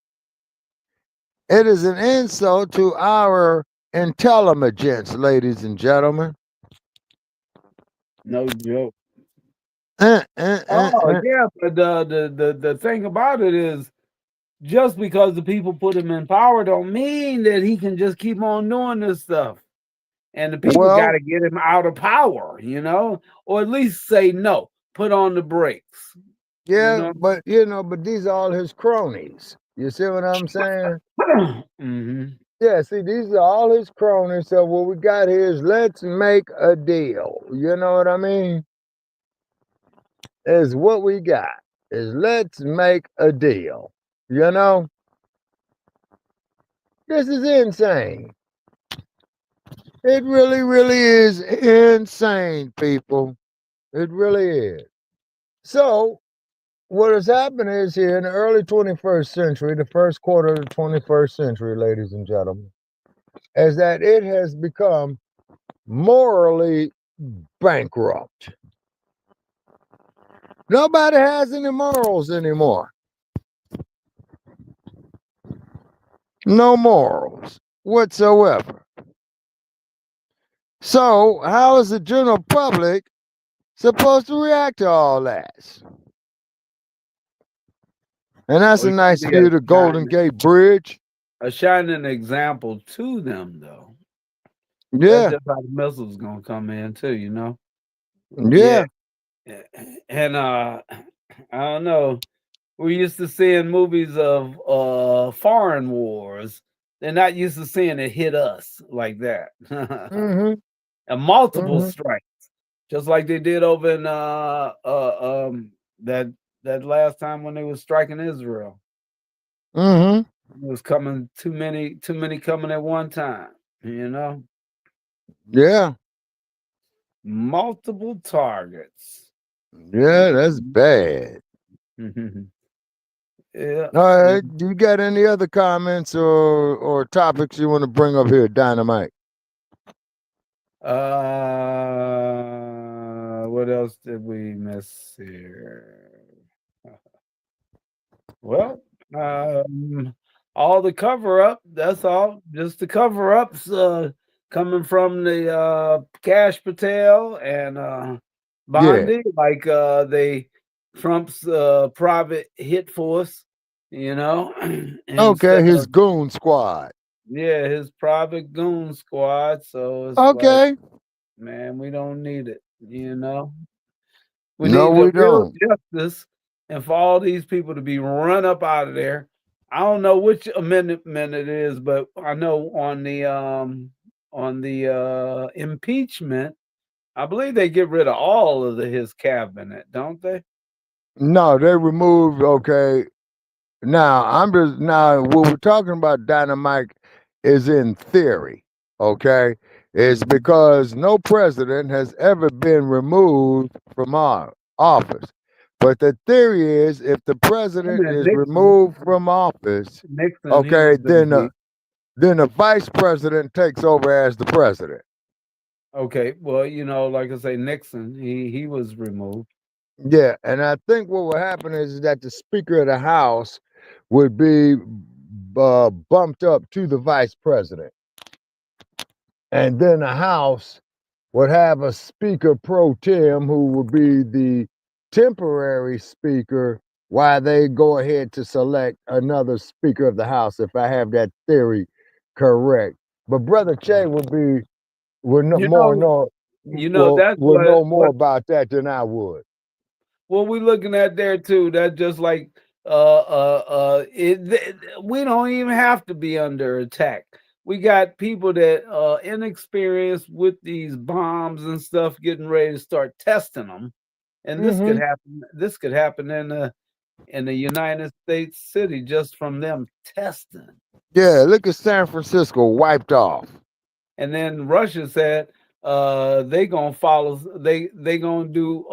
It is an insult to our intelligence, ladies and gentlemen. No joke. Yeah, but the thing about it is, just because the people put him in power don't mean that he can just keep on doing this stuff. And the people got to get him out of power, or at least say no, put on the brakes. Yeah, but these are all his cronies. You see what I'm saying? Mm-hmm. Yeah, see, these are all his cronies. So what we got here is let's make a deal. You know what I mean? Is what we got. Is let's make a deal. This is insane. It really, really is insane, people. It really is. So, what has happened is here in the early 21st century, the first quarter of the 21st century, ladies and gentlemen, is that it has become morally bankrupt. Nobody has any morals anymore. No morals whatsoever. So, how is the general public supposed to react to all that? And that's a nice view of the Golden Gate Bridge. A shining example to them, though. Yeah. That's just how the missiles gonna come in too, Yeah. And I don't know. We're used to seeing movies of foreign wars. They're not used to seeing it hit us like that. Mm-hmm. And multiple strikes, just like they did over in that last time when they was striking Israel. Mm-hmm. It was coming too many coming at one time, Yeah. Multiple targets. Yeah, that's bad. Yeah. All right. Do you got any other comments or topics you want to bring up here, Dynamite? What else did we miss here? Well, all the cover up. That's all. Just the cover ups coming from the Cash Patel and Bondi, like they Trump's private hit force, you know. Okay, Instead his of, goon squad. yeah, his private goon squad. So it's like, Okay. man, we don't need it, you know. We No, need we the real don't. justice, and for all these people to be run up out of there. I don't know which amendment it is, but I know on the impeachment, I believe they get rid of all of his cabinet, don't they? No, they removed. Okay. Now what we're talking about, Dynamite, is in theory. Okay, it's because no president has ever been removed from our office. But the theory is, if the I president mean, is Nixon. removed from office, Nixon, he okay, was impeached. then the vice president takes over as the president. Okay, well, you know, like I say, Nixon, he was removed. Yeah, and I think what will happen is that the Speaker of the House would be bumped up to the vice president. And then the House would have a Speaker pro tem who would be the temporary Speaker while they go ahead to select another Speaker of the House, if I have that theory correct. But Brother Che would know You more know, that's would know more what about that than I would. what we looking at there too. That's just like we don't even have to be under attack. We got people that inexperienced with these bombs and stuff getting ready to start testing them. And this could happen. This could happen in the United States city just from them testing. Yeah, look at San Francisco wiped off. And then Russia said they gonna follow. They gonna do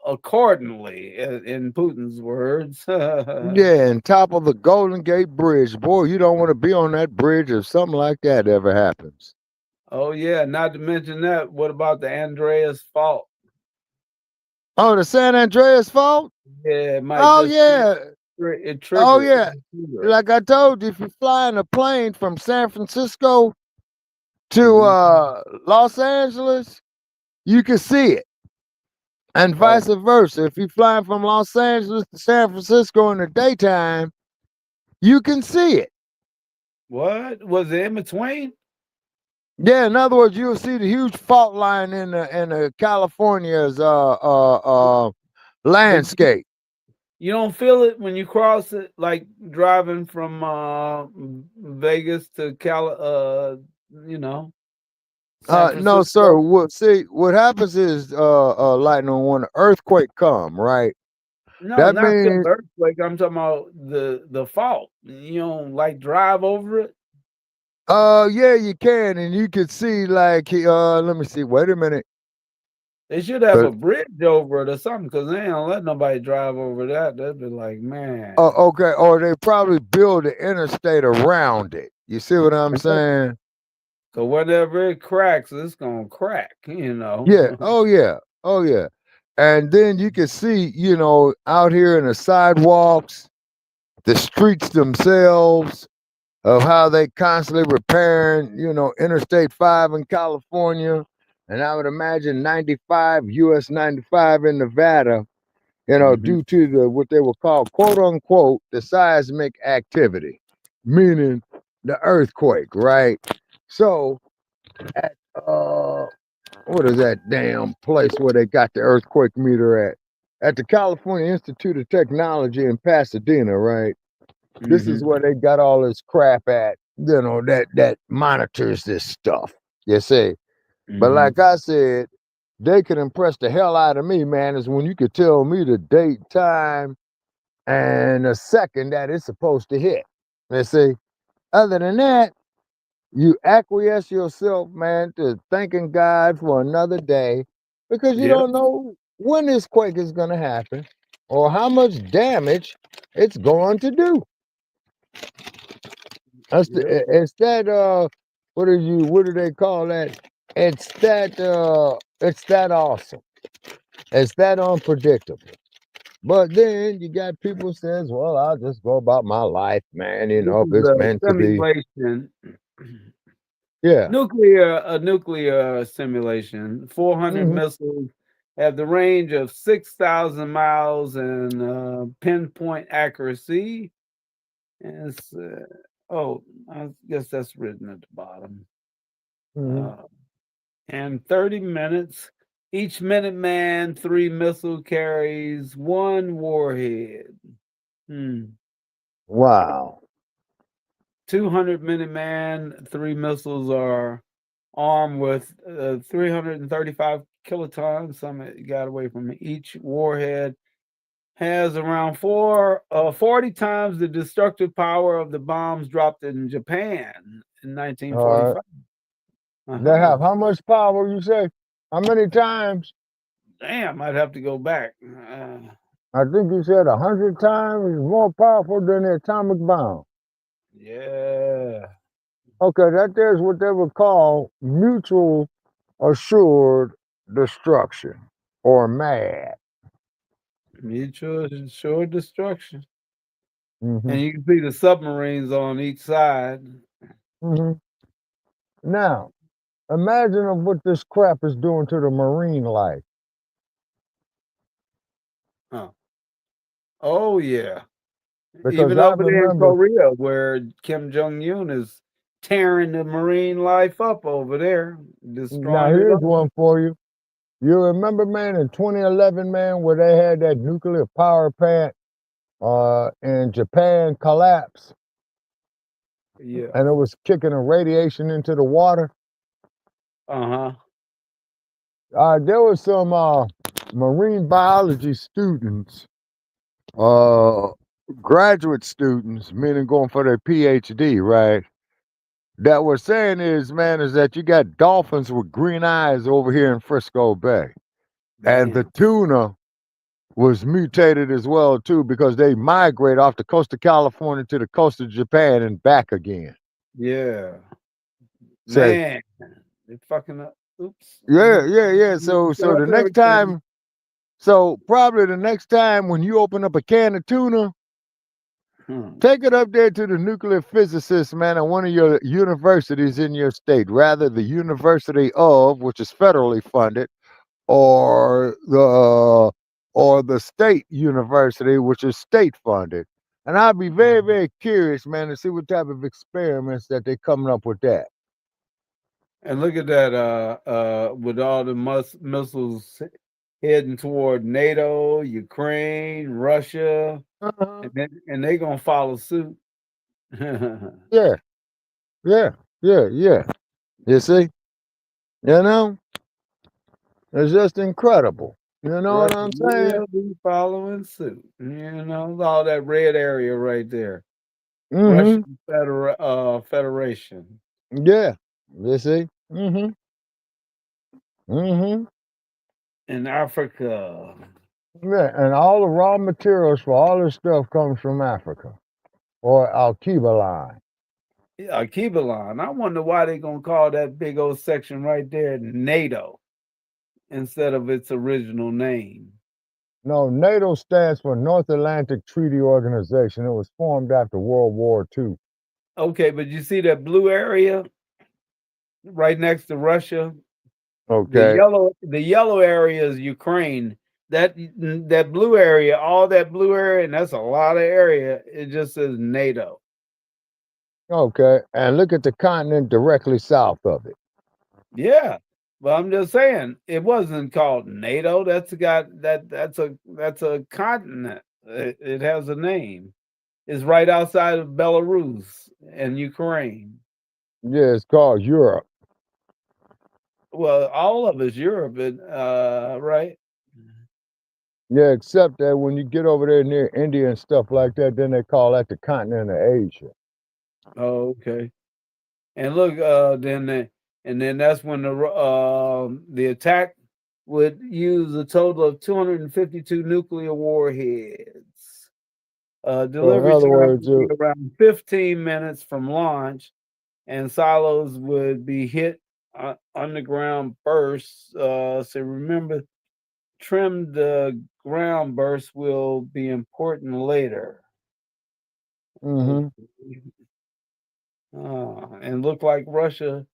accordingly, in Putin's words. Yeah, and top of the Golden Gate Bridge. Boy, you don't want to be on that bridge if something like that ever happens. Oh yeah, not to mention that. What about the Andreas fault? Oh, the San Andreas fault? Yeah, it might Oh just yeah. it Oh triggered. yeah. Like I told you, if you fly in a plane from San Francisco to Los Angeles, you can see it. And vice versa. If you're flying from Los Angeles to San Francisco in the daytime, you can see it. What was it in between? Yeah, in other words, you'll see the huge fault line in the California's landscape. You don't feel it when you cross it, like driving from Vegas to you know. No, sir. What happens is lightning, when an earthquake come, right? No, That not the means earthquake. I'm talking about the fault. You don't like drive over it. yeah, you can, and you could see like let me see. Wait a minute. They should have a bridge over it or something, because they don't let nobody drive over that. They'd be like, man. Oh, okay. Or they probably build the interstate around it. You see what I'm saying? So whenever it cracks, it's gonna crack, you know. Yeah. Oh yeah. Oh yeah. And then you can see, you know, out here in the sidewalks, the streets themselves, of how they constantly repairing, you know, Interstate 5 in California, and I would imagine 95, US 95 in Nevada, you know, due to what they would call, quote unquote, the seismic activity, meaning the earthquake, right? So at what is that damn place where they got the earthquake meter at? At the California Institute of Technology in Pasadena, right? This is where they got all this crap at, you know, that monitors this stuff, you see. But like I said, they could impress the hell out of me, man, is when you could tell me the date, time, and a second that it's supposed to hit. You see. Other than that, you acquiesce yourself, man, to thanking God for another day, because you don't know when this quake is going to happen. or how much damage it's going to do. It's that what do they call that? It's that awesome. It's that unpredictable. But then you got people says, well, I'll just go about my life, man. You know, if This is it's a meant to be. simulation. Yeah. A nuclear simulation. 400 Mhm. missiles have the range of 6,000 miles and pinpoint accuracy. And it's, I guess that's written at the bottom. Mhm. And 30 minutes. Each Minuteman 3 missile carries 1 warhead. Wow. 200 Minuteman 3 missiles are armed with 335 kilotons. Some got away from me. Each warhead has around 40 times the destructive power of the bombs dropped in Japan in 1945. They have how much power, you say? How many times? Damn, I'd have to go back. I think you said 100 times more powerful than the atomic bomb. Yeah. Okay, that there's what they would call mutual assured destruction, or MAD. Mutual assured destruction. Mhm. And you can see the submarines on each side. Mhm. Now, imagine what this crap is doing to the marine life. Oh, yeah. Because Even I over there in remember. Korea, where Kim Jong-un is tearing the marine life up over there, Now, destroying it here's up. one for you. You remember, man, in 2011, man, where they had that nuclear power plant in Japan collapse? Yeah. And it was kicking the radiation into the water. Uh-huh. There was some marine biology students, graduate students, meaning going for their PhD, right? That were saying is that you got dolphins with green eyes over here in Frisco Bay. And the tuna was mutated as well, too, because they migrate off the coast of California to the coast of Japan and back again. Yeah. Say, Man, they fucking up. Oops. yeah. So the next time, probably the next time when you open up a can of tuna, take it up there to the nuclear physicist, man, at one of your universities in your state, rather the University of, which is federally funded, or the state university, which is state funded. And I'd be very, very curious, man, to see what type of experiments that they're coming up with that. And look at that, with all the missiles heading toward NATO, Ukraine, Russia, and they're gonna follow suit. Yeah. You see? You know? It's just incredible. You know what I'm saying? Will be following suit. You know, all that red area right there. Mhm. Russian Federation. Yeah. You see? In Africa. Yeah, and all the raw materials for all this stuff comes from Africa, or Alkebaline. Yeah, Alkebaline. I wonder why they're gonna call that big old section right there NATO instead of its original name. No, NATO stands for North Atlantic Treaty Organization. It was formed after World War II. Okay, but you see that blue area right next to Russia? Okay. The yellow area is Ukraine. That blue area, all that blue area, and that's a lot of area. It just says NATO. Okay, and look at the continent directly south of it. Yeah, but I'm just saying it wasn't called NATO. That's a continent. It has a name. It's right outside of Belarus and Ukraine. Yeah, it's called Europe. Well, all of it's Europe, right? Yeah, except that when you get over there near India and stuff like that, then they call that the continent of Asia. Oh, okay. And look, then that's when the attack would use a total of 252 nuclear warheads. So in Delivery other time words, would be around 15 minutes from launch, and silos would be hit underground bursts. So remember, trimmed ground bursts will be important later. mhm, And looked like Russia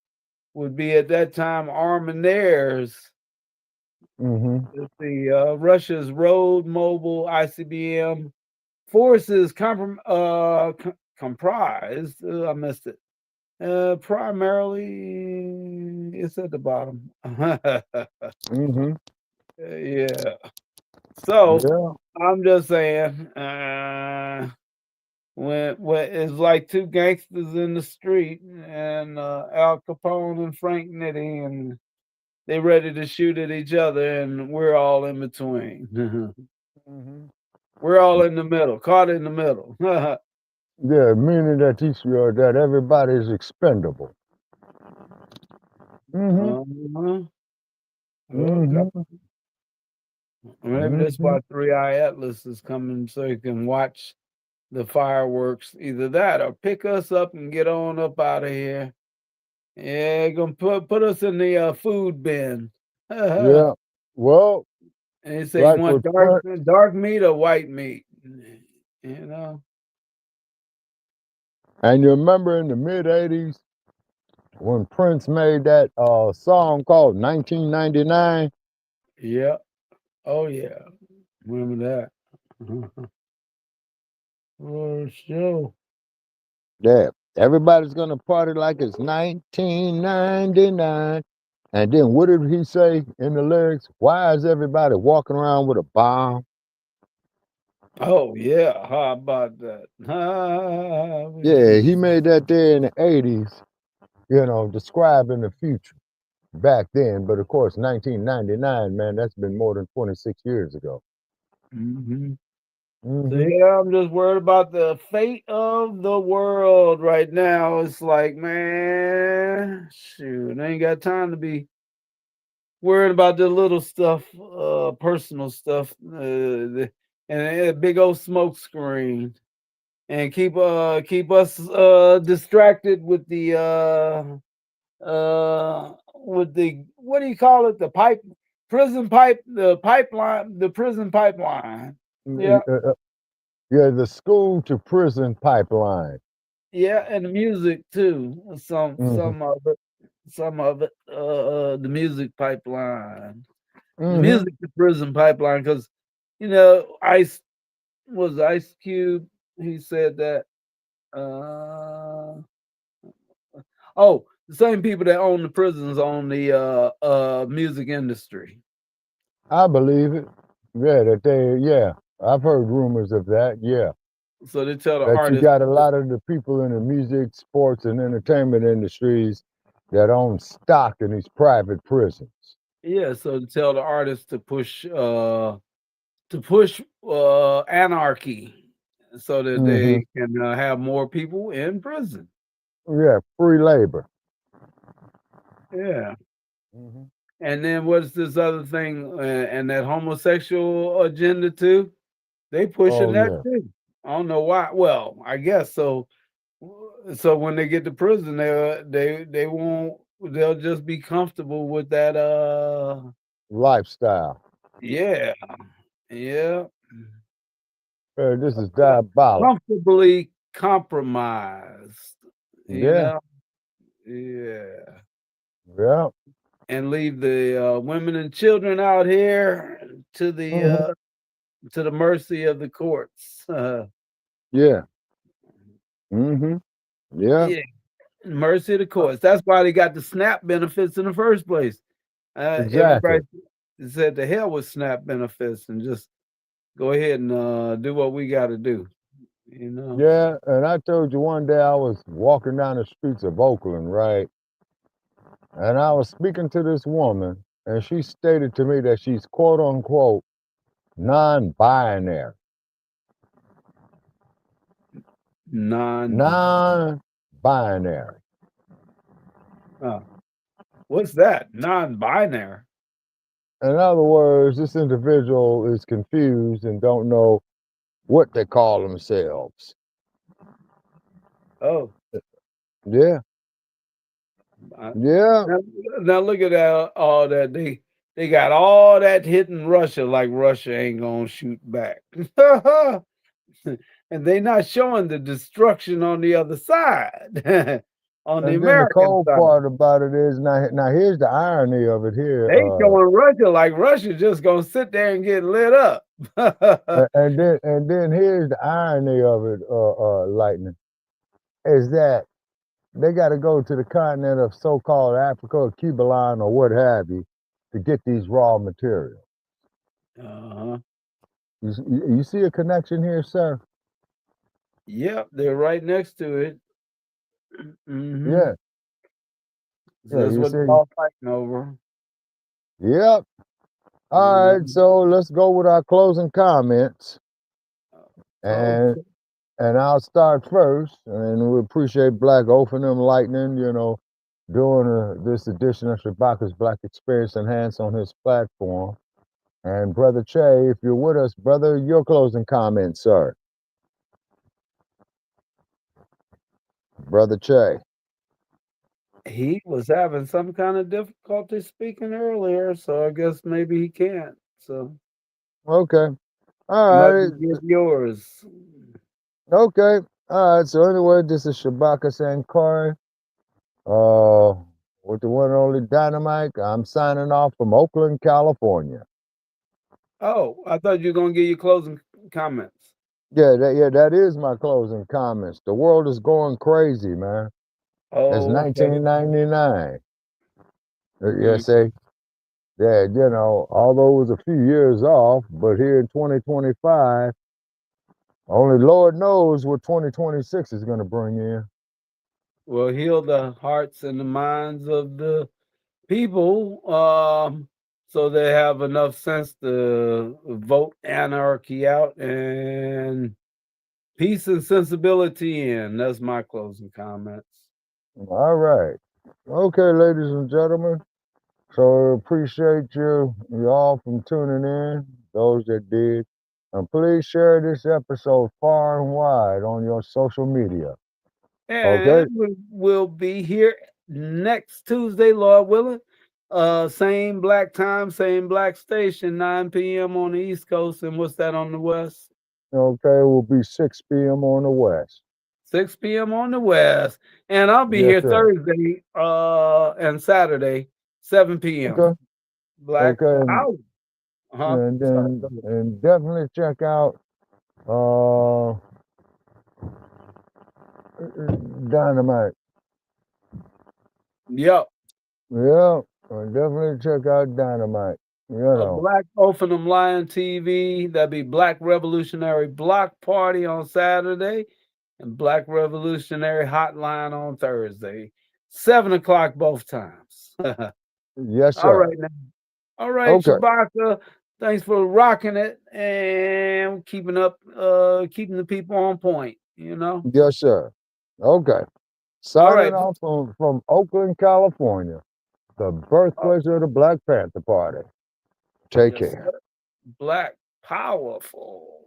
would be at that time arming theirs. mhm, Let's see, Russia's road mobile ICBM forces comprised. I missed it. Primarily, it's at the bottom. mhm. Yeah. So Yeah. I'm just saying, when it's like two gangsters in the street, and Al Capone and Frank Nitti, and they ready to shoot at each other, and we're all in between. Mhm. We're all in the middle, caught in the middle. Yeah, meaning that that everybody is expendable. Mhm. Uh-huh. Mhm. Maybe that's Mhm. why Three Eye Atlas is coming, so you can watch the fireworks. Either that or pick us up and get on up out of here. Yeah, gonna put us in the food bin. And Yeah. Well, he say, you like want with Prince, dark meat or white meat? You know? and you remember in the mid-'80s when Prince made that song called 1999? Yeah. Oh yeah. Remember that. Oh, sure. Yeah. Everybody's gonna party like it's 1999. And then what did he say in the lyrics? Why is everybody walking around with a bomb? Oh yeah. How about that? Yeah, he made that there in the 80s, describing the future back then. But of course, 1999, man, that's been more than 26 years ago. Mm-hmm. So Mm-hmm. yeah, I'm just worried about the fate of the world right now. It's like, man, shoot, I ain't got time to be worried about the little stuff, personal stuff, and a big old smoke screen, and keep us distracted with the what do you call it? The prison pipeline. Yeah. Yeah, the school to prison pipeline. Yeah, and the music too. Mm-hmm. Some of it, the music pipeline, the Mm-hmm. music to prison pipeline, because Ice Cube. He said that. Oh, the same people that own the prisons own the music industry. I believe it. Yeah, I've heard rumors of that. Yeah. So they tell the That you artists. got a lot of the people in the music, sports, and entertainment industries that own stock in these private prisons. Yeah, so to tell the artists to push anarchy, so that they can have more people in prison. Yeah, free labor. Yeah. And then what's this other thing? And that homosexual agenda too? They pushing that too. I don't know why. Well, I guess so. So when they get to prison, they won't. They'll just be comfortable with that. Lifestyle. Yeah. Yeah. This is diabolical. Comfortably compromised. You Yeah. know? Yeah. Yeah. And leave the women and children out here to the mercy of the courts. Yeah. Mm-hmm. Yeah. Yeah. Mercy of the courts. That's why they got the SNAP benefits in the first place. Exactly. Everybody said to hell with SNAP benefits and just go ahead and do what we got to do. Yeah, and I told you one day I was walking down the streets of Oakland, right? And I was speaking to this woman, and she stated to me that she's quote unquote non-binary. Non-binary. What's that? Non-binary. In other words, this individual is confused and don't know what they call themselves. Oh, Yeah. Yeah. Now look at that, all that they got all that hitting Russia like Russia ain't gonna shoot back. And they not showing the destruction on the other side, on the And then the American cold side. part about it is now here's the irony of it here. They showing Russia like Russia just gonna sit there and get lit up. and then here's the irony of it, Lightning, is that they got to go to the continent of so-called Africa or Cuba line or what have you to get these raw materials. Uh-huh. You see a connection here, sir? Yep, they're right next to it. Mm-hmm. Yeah. That's what they're all fighting over. Yep. All right, so let's go with our closing comments. And I'll start first. And we appreciate Blacc opening them, Lightning, doing this edition of Shabaka's Black Experience Enhanced on his platform. And Brother Che, if you're with us, brother, your closing comments, sir. Brother Che. He was having some kind of difficulty speaking earlier, so I guess maybe he can't. So okay, all right. Give yours. Okay, all right. So anyway, this is Shabakas and Corey, with the one and only Dynamite. I'm signing off from Oakland, California. Oh, I thought you were gonna give your closing comments. Yeah, that is my closing comments. The world is going crazy, man. It's 1999. Yeah, say, yeah, although it was a few years off, but here in 2025, only Lord knows what 2026 is going to bring in. Well, heal the hearts and the minds of the people, so they have enough sense to vote anarchy out and peace and sensibility in. That's my closing comments. All right. Okay, ladies and gentlemen. So appreciate you all from tuning in, those that did. And please share this episode far and wide on your social media. And we'll be here next Tuesday, Lord willing. Same black time, same black station, 9 p.m. on the East Coast. And what's that on the West? Okay, it will be 6 p.m. on the West. 6 p.m. on the West. And I'll be here Thursday and Saturday, 7 p.m. Okay. Black Out. And definitely check out Dynamite. Yep. Yeah, definitely check out Dynamite. Black Ophenham Lion TV. That'd be Black Revolutionary Block Party on Saturday and Black Revolutionary Hotline on Thursday. 7 o'clock both times. Yes, sir. All right now. All right, okay. Shabaka. Thanks for rocking it and keeping the people on point, Yes, sir. Okay. Signing off from Oakland, California, the birthplace of the Blacc Panther Party. Take care. Black powerful.